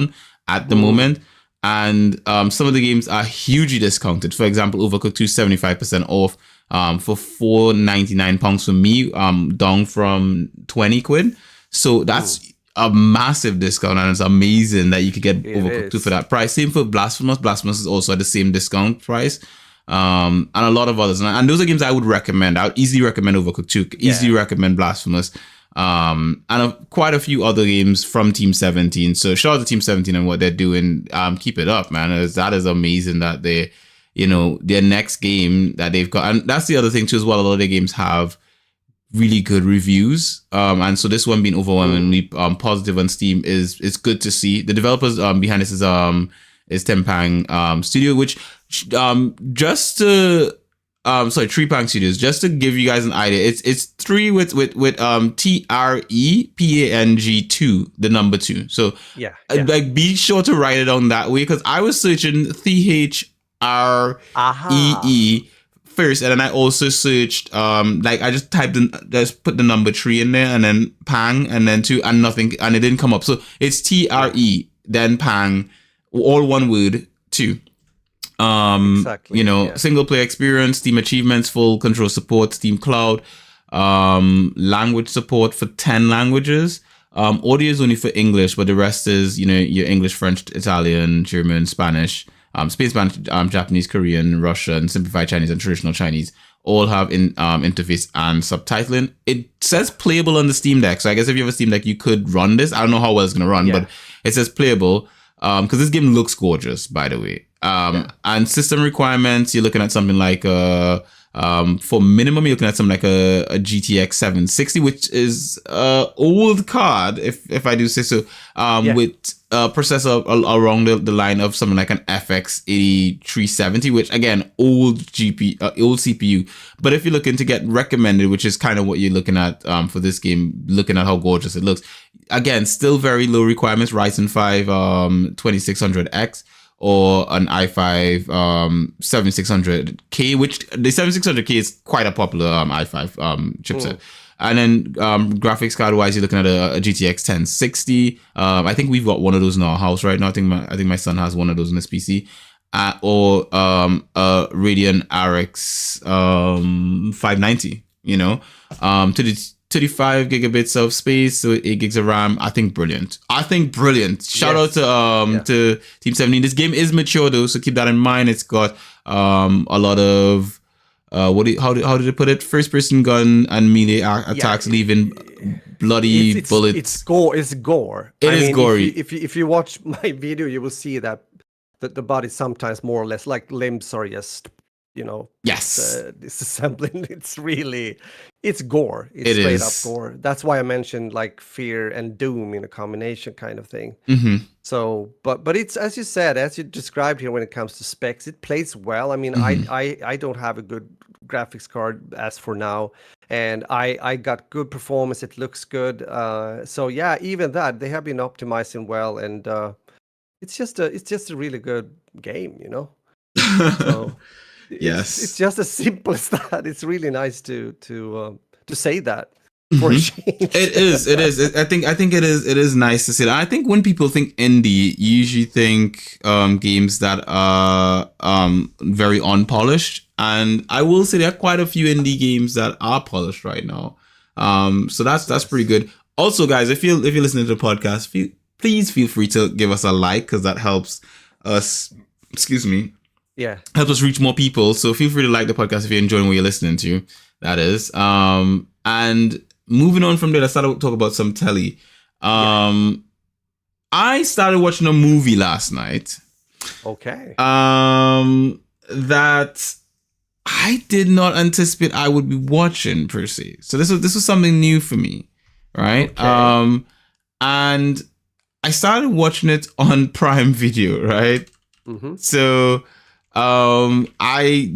at the moment, and some of the games are hugely discounted. For example, Overcooked 2 75% off for £4.99 for me, down from 20 quid. So that's a massive discount, and it's amazing that you could get It Overcooked 2 for is. that price. Same for Blasphemous. Blasphemous is also at the same discount price. And a lot of others. And those are games I would recommend. I would easily recommend Overcooked 2, easily recommend Blasphemous. Quite a few other games from Team 17. So shout out to Team 17 and what they're doing. Keep it up, man. That is amazing that they, their next game that they've got. And that's the other thing too as well. A lot of their games have really good reviews. And so this one being overwhelmingly positive on Steam is good to see. The developers behind this is Tempang Studio, which Trepang Studios, just to give you guys an idea, it's 3 with TREPANG 2, the number 2. So like be sure to write it down that way, because I was searching THREE first, and then I also searched I just put the number 3 in there and then Pang and then 2 and nothing, and it didn't come up. So it's TRE then Pang, all one word, 2. Exactly. Single player experience, Steam achievements, full control support, Steam Cloud, language support for 10 languages. Audio is only for English, but the rest is, your English, French, Italian, German, Spanish, Spanish, Japanese, Korean, Russian, simplified Chinese, and traditional Chinese. All have interface and subtitling. It says playable on the Steam Deck, so I guess if you have a Steam Deck, you could run this. I don't know how well it's gonna run, but it says playable. Because this game looks gorgeous, by the way. And system requirements, you're looking at something like for minimum, you're looking at something like a GTX 760, which is old card, if I do say so, with a processor around the line of something like an FX 8370, which again, old CPU. But if you're looking to get recommended, which is kind of what you're looking at for this game, looking at how gorgeous it looks, again, still very low requirements, Ryzen 5 2600X, or an i5 7600K, which the 7600K is quite a popular i5 chipset. And then graphics card wise, you're looking at a GTX 1060. I think we've got one of those in our house right now. I think my son has one of those in his PC. Or a Radeon RX 590. To the 35 gigabits of space, so 8 gigs of RAM. I think brilliant. Shout out to Team 17. This game is mature though, so keep that in mind. It's got a lot of how did it put it? First person gun and melee attacks, leaving bloody bullets. It's gore. It's gore. It is gory. If you watch my video, you will see that the body sometimes more or less like limbs are just disassembling. It's gore. It's straight up gore. That's why I mentioned like Fear and Doom in a combination kind of thing. So, but it's, as you said, as you described here, when it comes to specs, it plays well. I mean, I don't have a good graphics card as for now, and I got good performance. It looks good. So yeah, even that they have been optimizing well, and it's just a really good game, So. It's just as simple as that. It's really nice to say that for a change. It is. I think it is nice to say that. I think when people think indie, you usually think games that are very unpolished, and I will say there are quite a few indie games that are polished right now. So that's pretty good. Also, guys, if you're listening to the podcast, please feel free to give us a like, because that helps us. Excuse me. Yeah. Helps us reach more people. So feel free to like the podcast if you're enjoying what you're listening to. That is. And moving on from there, let's start to talk about some Tele. I started watching a movie last night. Okay. That I did not anticipate I would be watching per se. So this was something new for me. Right? Okay. And I started watching it on Prime Video, right? So I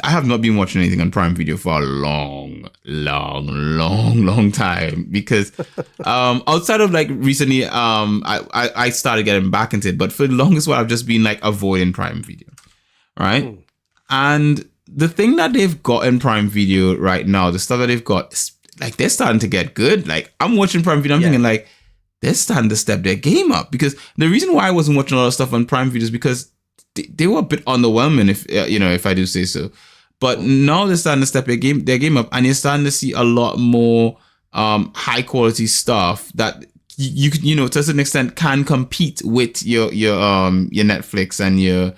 have not been watching anything on Prime Video for a long time, because outside of like recently I started getting back into it, but for the longest while I've just been like avoiding Prime Video, right? And the thing that they've got in Prime Video right now, the stuff that they've got, like they're starting to get good. Like I'm watching Prime Video, I'm thinking like they're starting to step their game up, because the reason why I wasn't watching a lot of stuff on Prime Video is because they were a bit underwhelming, if I do say so. But now they're starting to step their game up, and you're starting to see a lot more high quality stuff that to a certain extent can compete with your Netflix and your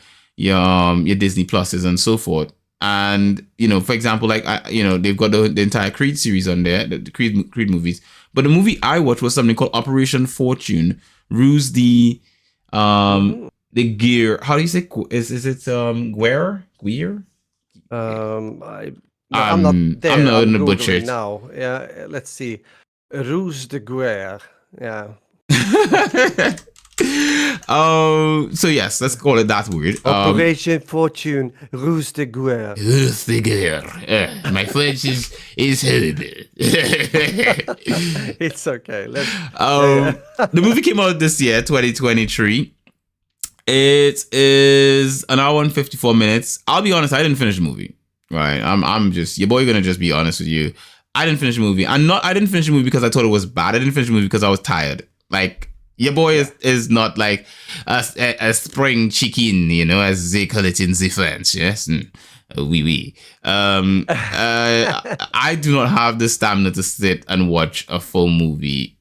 Disney Pluses and so forth. And for example, like they've got the entire Creed series on there, the Creed movies. But the movie I watched was something called Operation Fortune. Ruse the gear. How do you say? Is it Guerre? I'm not there. I'm not I'm gonna Googling butcher it. now. Yeah, let's see. Ruse de Guerre. Yeah. So yes, let's call it that word. Operation Fortune, Ruse de Guerre. Ruse de Guerre. My French is horrible. It's okay. The movie came out this year, 2023. It is an hour and 54 minutes. I'll be honest, I didn't finish the movie. Right. I'm just your boy gonna just be honest with you. I didn't finish the movie. I didn't finish the movie because I thought it was bad. I didn't finish the movie because I was tired. Like your boy is not like a spring chicken, as they call it in the French. Yes. Oui. I do not have the stamina to sit and watch a full movie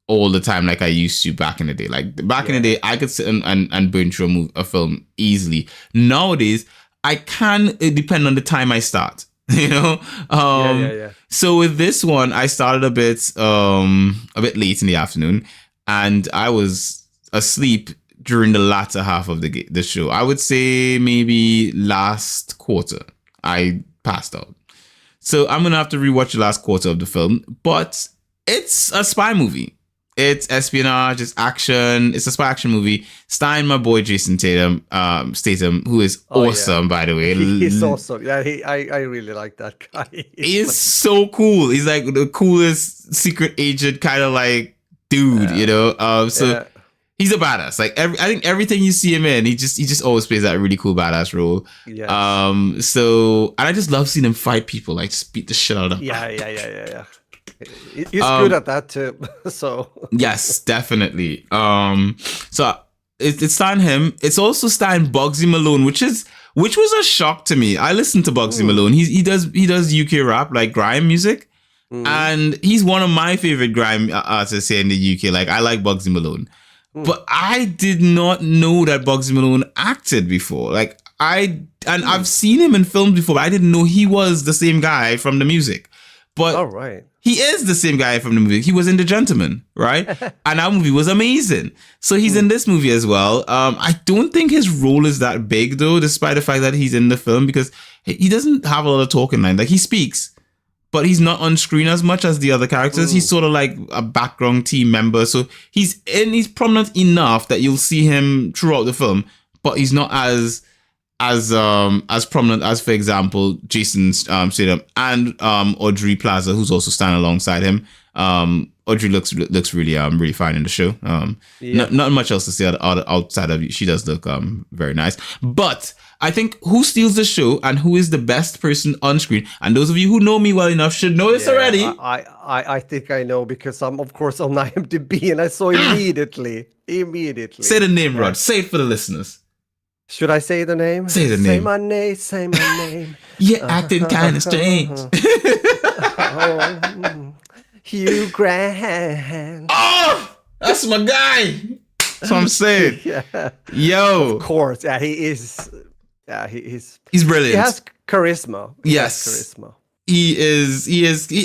all the time like I used to back in the day. Like back in the day, I could sit and burn through a film easily. Nowadays, I can. It depends on the time I start. So with this one, I started a bit late in the afternoon, and I was asleep during the latter half of the show. I would say maybe last quarter, I passed out. So I'm gonna have to rewatch the last quarter of the film. But it's a spy movie. It's espionage, it's action. It's a spy action movie starring my boy Jason Statham, who is awesome, by the way. He's awesome. Yeah, I really like that guy. He's so cool. He's like the coolest secret agent kind of like dude, he's a badass. Like I think everything you see him in, he just always plays that really cool badass role. Yes. And I just love seeing him fight people, like just beat the shit out of them. Yeah. He's good at that too. So yes, definitely. So it's starring him. It's also starring Bugsy Malone, which was a shock to me. I listened to Bugsy Malone. He does UK rap, like grime music, and he's one of my favorite grime artists here in the UK. Like I like Bugsy Malone, but I did not know that Bugsy Malone acted before. Like I've seen him in films before, but I didn't know he was the same guy from the music. But all right. He is the same guy from the movie. He was in The Gentleman, right? And that movie was amazing. So he's in this movie as well. I don't think his role is that big, though, despite the fact that he's in the film, because he doesn't have a lot of talking line. Like, he speaks, but he's not on screen as much as the other characters. He's sort of like a background team member. So he's prominent enough that you'll see him throughout the film, but he's not as prominent as, for example, Jason Statham and Audrey Plaza, who's also standing alongside him. Audrey looks really fine in the show. Not much else to say outside of she does look very nice. But I think who steals the show and who is the best person on screen, and those of you who know me well enough should know this already. I think I know because I'm of course on IMDb and I saw immediately. Say the name, Rod. Say it for the listeners. Should I say the name? Say the name. Say my name. You're acting kind of strange. Hugh Grant. Oh, that's my guy. That's what I'm saying. Yeah. Yo. Of course. Yeah, he is. Yeah, he's brilliant. He has charisma. Charisma. He is,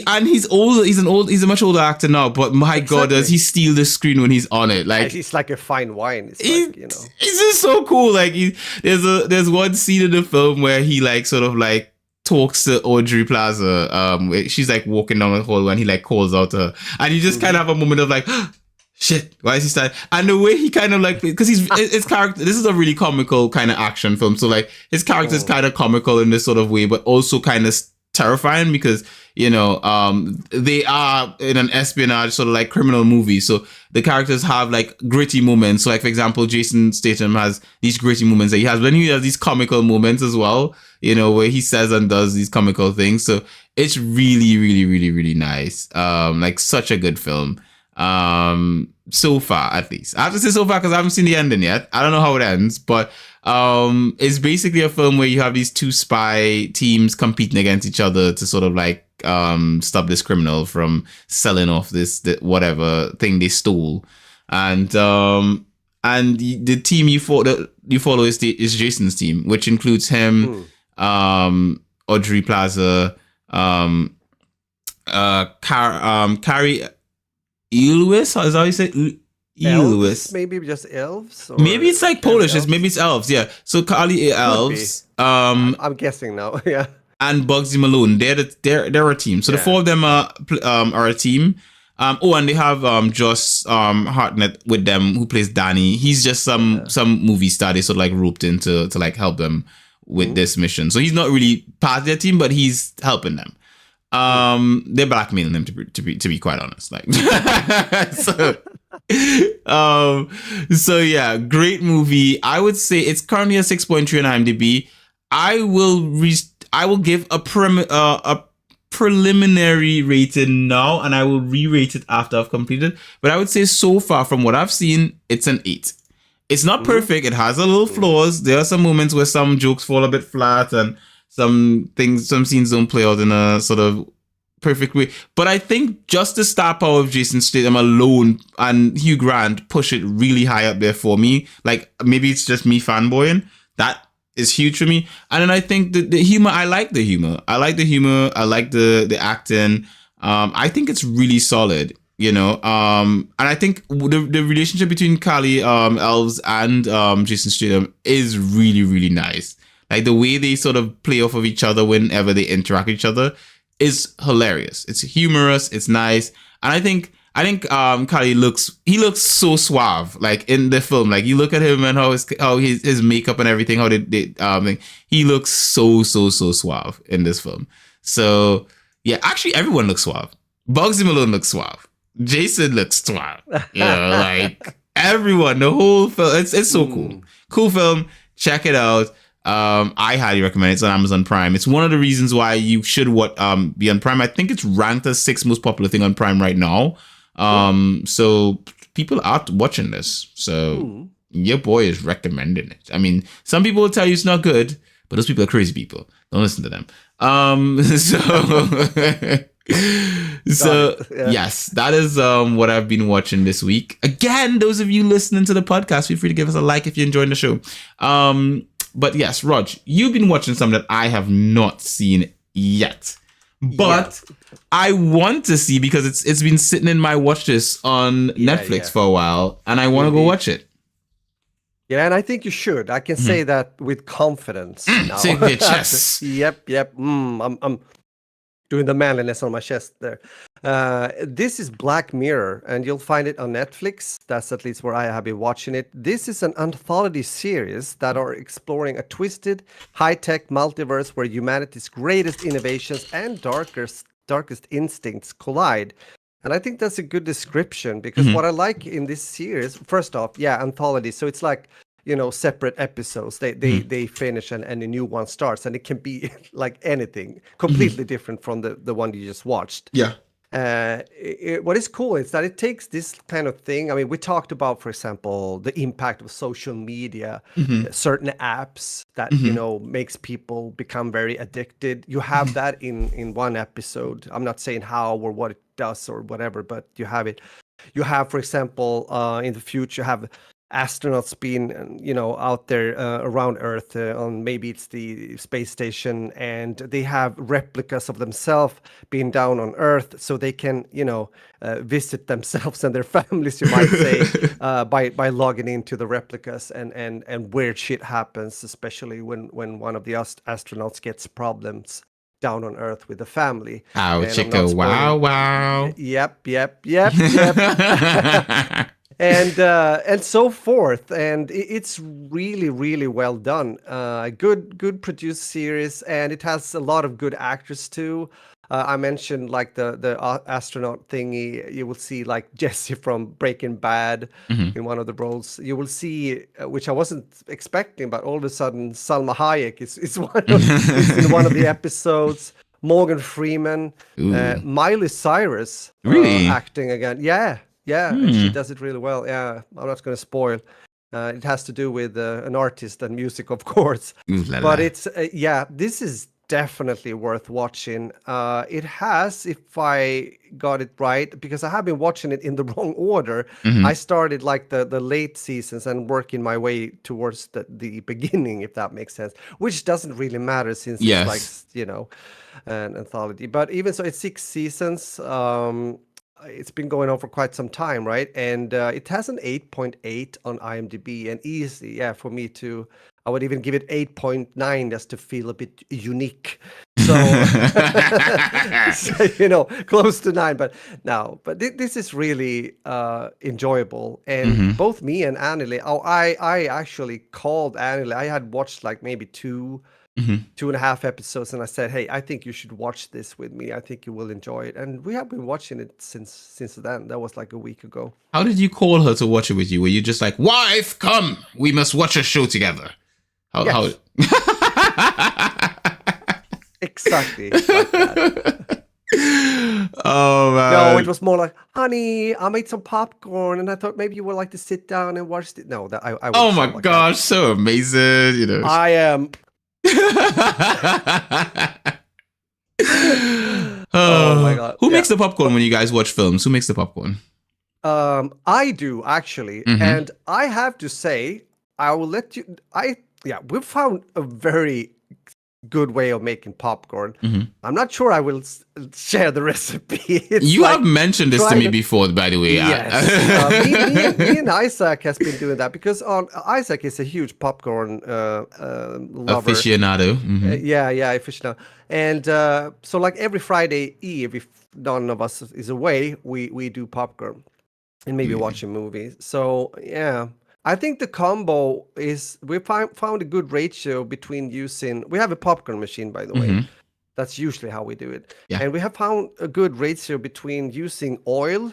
and he's older. He's a much older actor now. But my God, does he steal the screen when he's on it? Like he's like a fine wine. It's he's just so cool. Like there's one scene in the film where he like sort of like talks to Audrey Plaza. She's like walking down the hall and he like calls out to her, and you just kind of have a moment of like, shit, why is he starting? And the way he kind of like, because his character, this is a really comical kind of action film. So like his character is kind of comical in this sort of way, but also kind of terrifying because they are in an espionage sort of like criminal movie, so the characters have like gritty moments. So like, for example, Jason Statham has these gritty moments that he has, but then he has these comical moments as well, where he says and does these comical things. So it's really, really, really, really nice. Like such a good film. so far, at least. I have to say so far because I haven't seen the ending yet. I don't know how it ends, but it's basically a film where you have these two spy teams competing against each other to sort of like stop this criminal from selling off this whatever thing they stole, and the team you follow is Jason's team, which includes him, Audrey Plaza, Carrie Elwes, is that how you say? Elwes. Maybe just elves? Or maybe it's like Polish. elves? Maybe it's elves. Yeah. So Carly elves. I'm guessing now. Yeah. And Bugsy Malone. They're a team. So the four of them are a team. And they have Josh Hartnett with them, who plays Danny. He's just some movie star they sort of like roped in to like help them with this mission. So he's not really part of their team, but he's helping them. They're blackmailing him to be quite honest. Like so yeah, great movie. I would say it's currently a 6.3 on IMDb. I will give a preliminary rating now, and I will re-rate it after I've completed. But I would say so far from what I've seen, it's an 8. It's not perfect. It has a little flaws. There are some moments where some jokes fall a bit flat, and some scenes don't play out in a sort of perfect way. But I think just the star power of Jason Statham alone and Hugh Grant push it really high up there for me. Like, maybe it's just me fanboying. That is huge for me. And then I think the humor, I like the humor. I like the acting. I think it's really solid, you know. And I think the relationship between Carly Elves and Jason Statham is really, really nice. Like the way they sort of play off of each other whenever they interact with each other is hilarious. It's humorous. It's nice. And I think Carly looks so suave, like in the film. Like you look at him and how his makeup and everything, how he looks so suave in this film. So yeah, actually everyone looks suave. Bugsy Malone looks suave. Jason looks suave. You know, like everyone, the whole film. It's so cool. Cool film. Check it out. I highly recommend it. It's on Amazon Prime. It's one of the reasons why you should be on Prime. I think it's ranked as 6th most popular thing on Prime right now. So people are watching this. So your boy is recommending it. I mean, some people will tell you it's not good, but those people are crazy people. Don't listen to them. Yes, that is what I've been watching this week. Again, those of you listening to the podcast, feel free to give us a like if you're enjoying the show. But yes, Rog, you've been watching something that I have not seen yet. But I want to see because it's been sitting in my watch list on Netflix for a while, and I want to go watch it. Yeah, and I think you should. I can say that with confidence now. Say with your chest. Yep. I'm doing the manliness on my chest there. This is Black Mirror, and you'll find it on Netflix. That's at least where I have been watching it. This is an anthology series that are exploring a twisted, high-tech multiverse where humanity's greatest innovations and darkest instincts collide. And I think that's a good description because what I like in this series, first off, anthology. So it's like, you know, separate episodes. They finish and a new one starts, and it can be like anything completely different from the one you just watched. Yeah. What is cool is that it takes this kind of thing. I mean, we talked about, for example, the impact of social media, certain apps that, you know, makes people become very addicted. You have that in one episode. I'm not saying how or what it does or whatever, but you have it. You have, for example, in the future, have astronauts being, you know, out there around Earth on maybe it's the space station, and they have replicas of themselves being down on Earth, so they can, you know, visit themselves and their families, you might say, by logging into the replicas, and weird shit happens, especially when one of the astronauts gets problems down on Earth with the family. Ow, chicka, wow. Yep. And so forth, and it's really well done. Good produced series, and it has a lot of good actors too. I mentioned like the astronaut thingy. You will see like Jesse from Breaking Bad in one of the roles. You will see, which I wasn't expecting, but all of a sudden Salma Hayek is in one of the episodes. Morgan Freeman, Miley Cyrus really acting again. Yeah. Yeah, and she does it really well. Yeah, I'm not going to spoil. It has to do with an artist and music, of course. Ooh la But la. it's yeah, this is definitely worth watching. It has, if I got it right, because I have been watching it in the wrong order. I started like the late seasons and working my way towards the beginning, if that makes sense. Which doesn't really matter since it's like Yes. an anthology. But even so, it's 6 seasons. It's been going on for quite some time, right? And it has an 8.8 on IMDb, and easy, yeah, for me to, I would even give it 8.9 just to feel a bit unique. So, so close to 9, but no, but this is really enjoyable. And both me and Anneli, I actually called Anneli. I had watched like maybe two and a half episodes, and I said, "Hey, I think you should watch this with me. I think you will enjoy it." And we have been watching it since then. That was like a week ago. How did you call her to watch it with you? Were you just like, "Wife, come, we must watch a show together"? How? Yes. Exactly like that. Oh man. No, it was more like, "Honey, I made some popcorn, and I thought maybe you would like to sit down and watch it." No, that I Oh wouldn't my sound like gosh, so amazing! that. I am. Oh my God. Who Yeah. makes the popcorn when you guys watch films? Who makes the popcorn? I do actually, and I have to say, I will let you. We've found a very good way of making popcorn. I'm not sure I will share the recipe. You have mentioned this to me before, by the way. Yes, me and Isaac has been doing that because Isaac is a huge popcorn lover. Aficionado. Yeah, aficionado. And so, like every Friday Eve, if none of us is away, we do popcorn and maybe watch a movie. So yeah. I think the combo is we found a good ratio between using. We have a popcorn machine, by the way. That's usually how we do it. Yeah. And we have found a good ratio between using oil,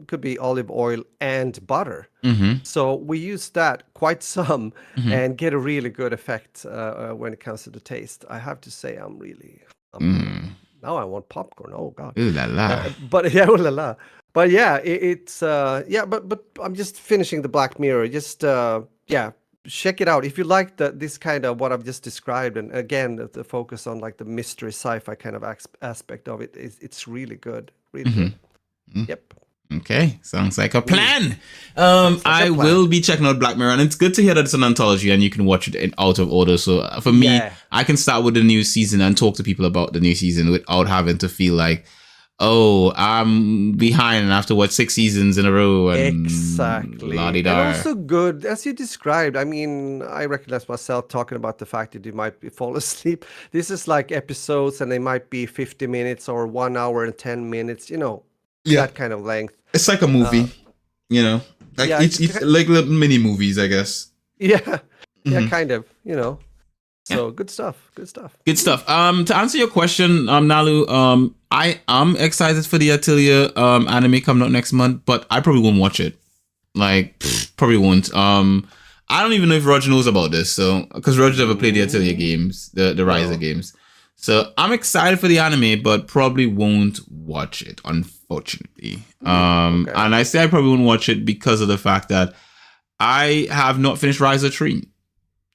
could be olive oil, and butter. So we use that quite some and get a really good effect when it comes to the taste. I have to say, now I want popcorn. Oh God. Ooh la la. But yeah, ooh la la. But yeah, but I'm just finishing the Black Mirror. Just check it out if you like this kind of what I've just described. And again, the focus on like the mystery sci-fi kind of aspect of it it's really good, really good. Yep. Okay, sounds like a plan. I will be checking out Black Mirror, and it's good to hear that it's an anthology and you can watch it in out of order. So for me, I can start with the new season and talk to people about the new season without having to feel like, oh, I'm behind and I have to watch 6 seasons in a row. And exactly. And also good, as you described. I mean, I recognize myself talking about the fact that you might fall asleep. This is like episodes, and they might be 50 minutes or 1 hour and 10 minutes, that kind of length. It's like a movie, like it's like little mini movies, I guess. Yeah, kind of, So good stuff. Good stuff. To answer your question, Nalu, I am excited for the Atelier anime coming out next month, but I probably won't watch it. Like, probably won't. I don't even know if Roger knows about this, so because Roger never played the Atelier games, the Riser games. So I'm excited for the anime, but probably won't watch it, unfortunately. And I say I probably won't watch it because of the fact that I have not finished Riser 3.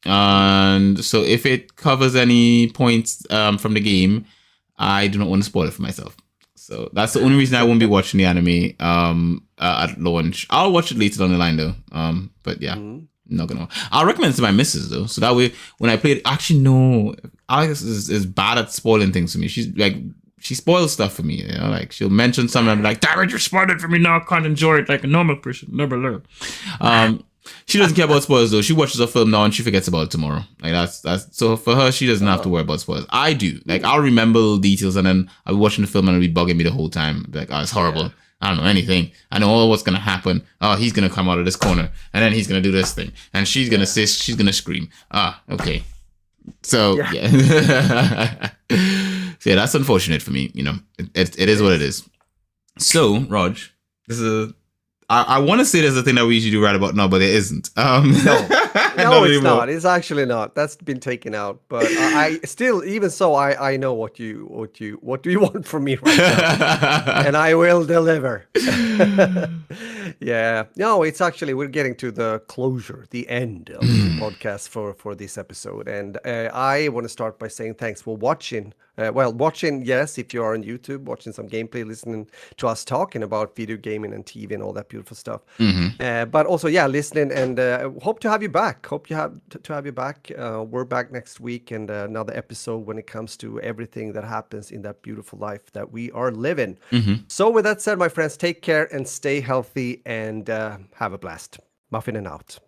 And so if it covers any points from the game, I do not want to spoil it for myself. So that's the only reason I won't be watching the anime at launch. I'll watch it later down the line though. But yeah, not gonna. I'll recommend it to my missus though. So that way when I play it, actually no, Alex is bad at spoiling things for me. She's like, she spoils stuff for me, like she'll mention something and I'm like, damn it, you're spoiling it for me now. I can't enjoy it like a normal person. Never learn. She doesn't care about spoilers though. She watches a film now and she forgets about it tomorrow. Like that's so for her, she doesn't have to worry about spoilers. I do. Like I'll remember little details and then I'll be watching the film and it'll be bugging me the whole time. I'll be like, oh, it's horrible. Yeah. I don't know anything. I know all what's gonna happen. Oh, he's gonna come out of this corner and then he's gonna do this thing and she's gonna say, she's gonna scream. Ah, okay. So yeah. So yeah, that's unfortunate for me. It is what it is. So Raj, this is I want to say there's a thing that we usually do right about now, but it isn't. No, No, it's anymore. not. It's actually not. That's been taken out. But I still, even so, I know what do you want from me right now, and I will deliver. Yeah. No, it's actually we're getting to the closure, the end of the podcast for this episode, and I want to start by saying thanks for watching. Well, watching, yes, if you are on YouTube, watching some gameplay, listening to us talking about video gaming and TV and all that beautiful stuff. But also, yeah, listening, and hope to have you back. Hope you have to have you back. We're back next week, and another episode when it comes to everything that happens in that beautiful life that we are living. So, with that said, my friends, take care and stay healthy, and have a blast. Muffin and out.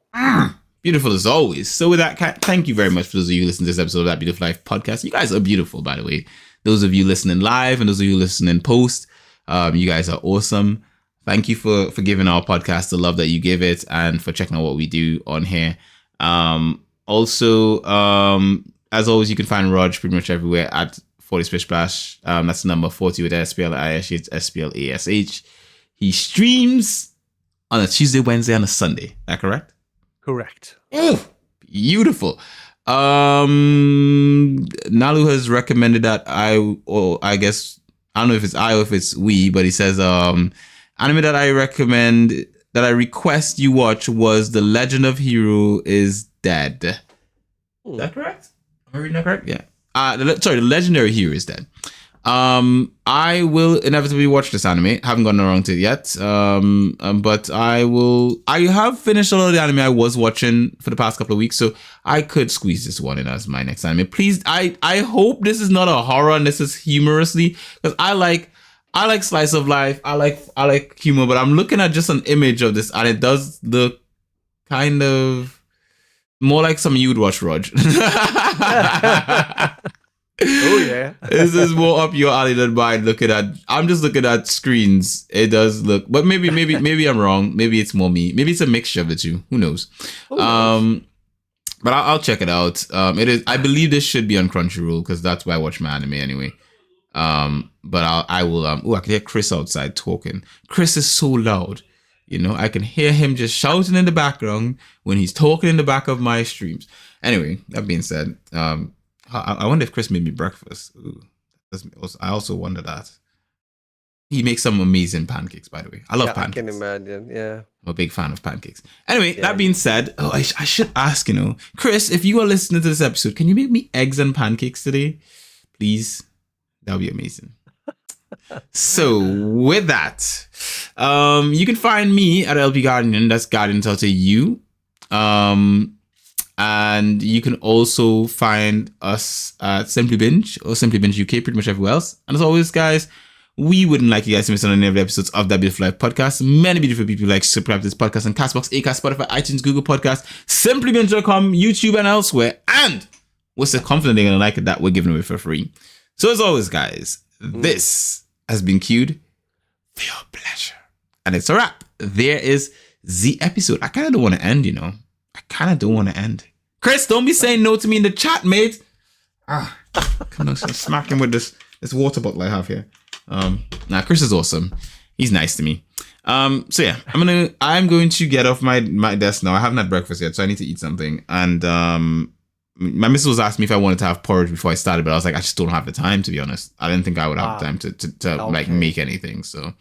Beautiful as always. So with that, thank you very much for those of you listening to this episode of That Beautiful Life podcast. You guys are beautiful, by the way. Those of you listening live and those of you listening post, you guys are awesome. Thank you for giving our podcast the love that you give it and for checking out what we do on here. Also, as always, you can find Raj pretty much everywhere at 40 Splish Splash. That's the number 40 with SPLISH. It's SPLASH. He streams on a Tuesday, Wednesday, and a Sunday. Is that correct? Correct. Oh, beautiful. Nalu has recommended that I don't know if it's I or if it's we, but he says anime that I recommend, that I request you watch was The Legend of Hero is Dead. Is that correct? Am I reading that correct? Yeah. The Legendary Hero is Dead. I will inevitably watch this anime. Haven't gotten around to it yet. But I will. I have finished a lot of the anime I was watching for the past couple of weeks, so I could squeeze this one in as my next anime. Please, I hope this is not a horror and this is humorously, because I like slice of life. I like humor, but I'm looking at just an image of this, and it does look kind of more like something you would watch, Rog. Oh yeah. This is more up your alley than mine. I'm just looking at screens. It does look, but maybe I'm wrong. Maybe it's more me. Maybe it's a mixture of the two. Who knows? But I'll check it out. It is. I believe this should be on Crunchyroll because that's where I watch my anime anyway. But I will. I can hear Chris outside talking. Chris is so loud. You know, I can hear him just shouting in the background when he's talking in the back of my streams. Anyway, that being said, I wonder if Chris made me breakfast. Ooh, I also wonder that. He makes some amazing pancakes, by the way. I love pancakes. I can imagine, yeah. I'm a big fan of pancakes. Anyway, that being said, I should ask, Chris, if you are listening to this episode, can you make me eggs and pancakes today? Please? That would be amazing. So, with that, you can find me at LP Guardian. That's Guardian to you. And you can also find us at Simply Binge or Simply Binge UK, pretty much everywhere else. And as always, guys, we wouldn't like you guys to miss out on any of the episodes of That Beautiful Life podcast. Many beautiful people like to subscribe to this podcast on Castbox, Acast, Spotify, iTunes, Google Podcasts, simplybinge.com, YouTube, and elsewhere. And we're so confident they're going to like it that we're giving away for free. So as always, guys, this has been queued for your pleasure. And it's a wrap. There is the episode. I kind of don't want to end, I kind of don't want to end. Chris, don't be saying no to me in the chat, mate. Come on, smack him with this water bottle I have here. Chris is awesome. He's nice to me. So yeah, I'm going to get off my desk now. I haven't had breakfast yet, so I need to eat something. And my missus was asking me if I wanted to have porridge before I started, but I was like, I just don't have the time, to be honest. I didn't think I would have time to like make anything. So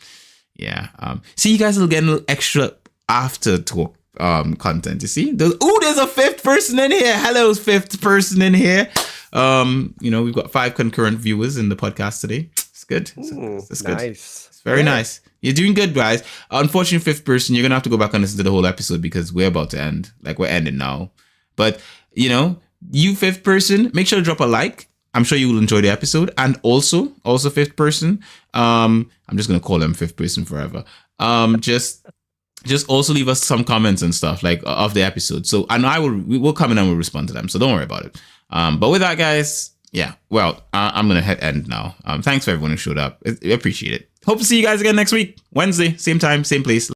yeah. See, you guys will get a little extra after talk content. You see, there's a fifth person in here. Hello, fifth person in here. We've got 5 concurrent viewers in the podcast today. It's good. It's good. Nice. It's very nice. You're doing good, guys. Unfortunately, 5th person, you're gonna have to go back and listen to the whole episode because we're about to end. Like, we're ending now. But you 5th person, make sure to drop a like. I'm sure you will enjoy the episode. And also 5th person, I'm just gonna call them 5th person forever. Just also leave us some comments and stuff like of the episode. So, and we'll come in and we'll respond to them. So don't worry about it. But with that, guys, yeah, well, I'm going to hit end now. Thanks for everyone who showed up. I appreciate it. Hope to see you guys again next week, Wednesday, same time, same place.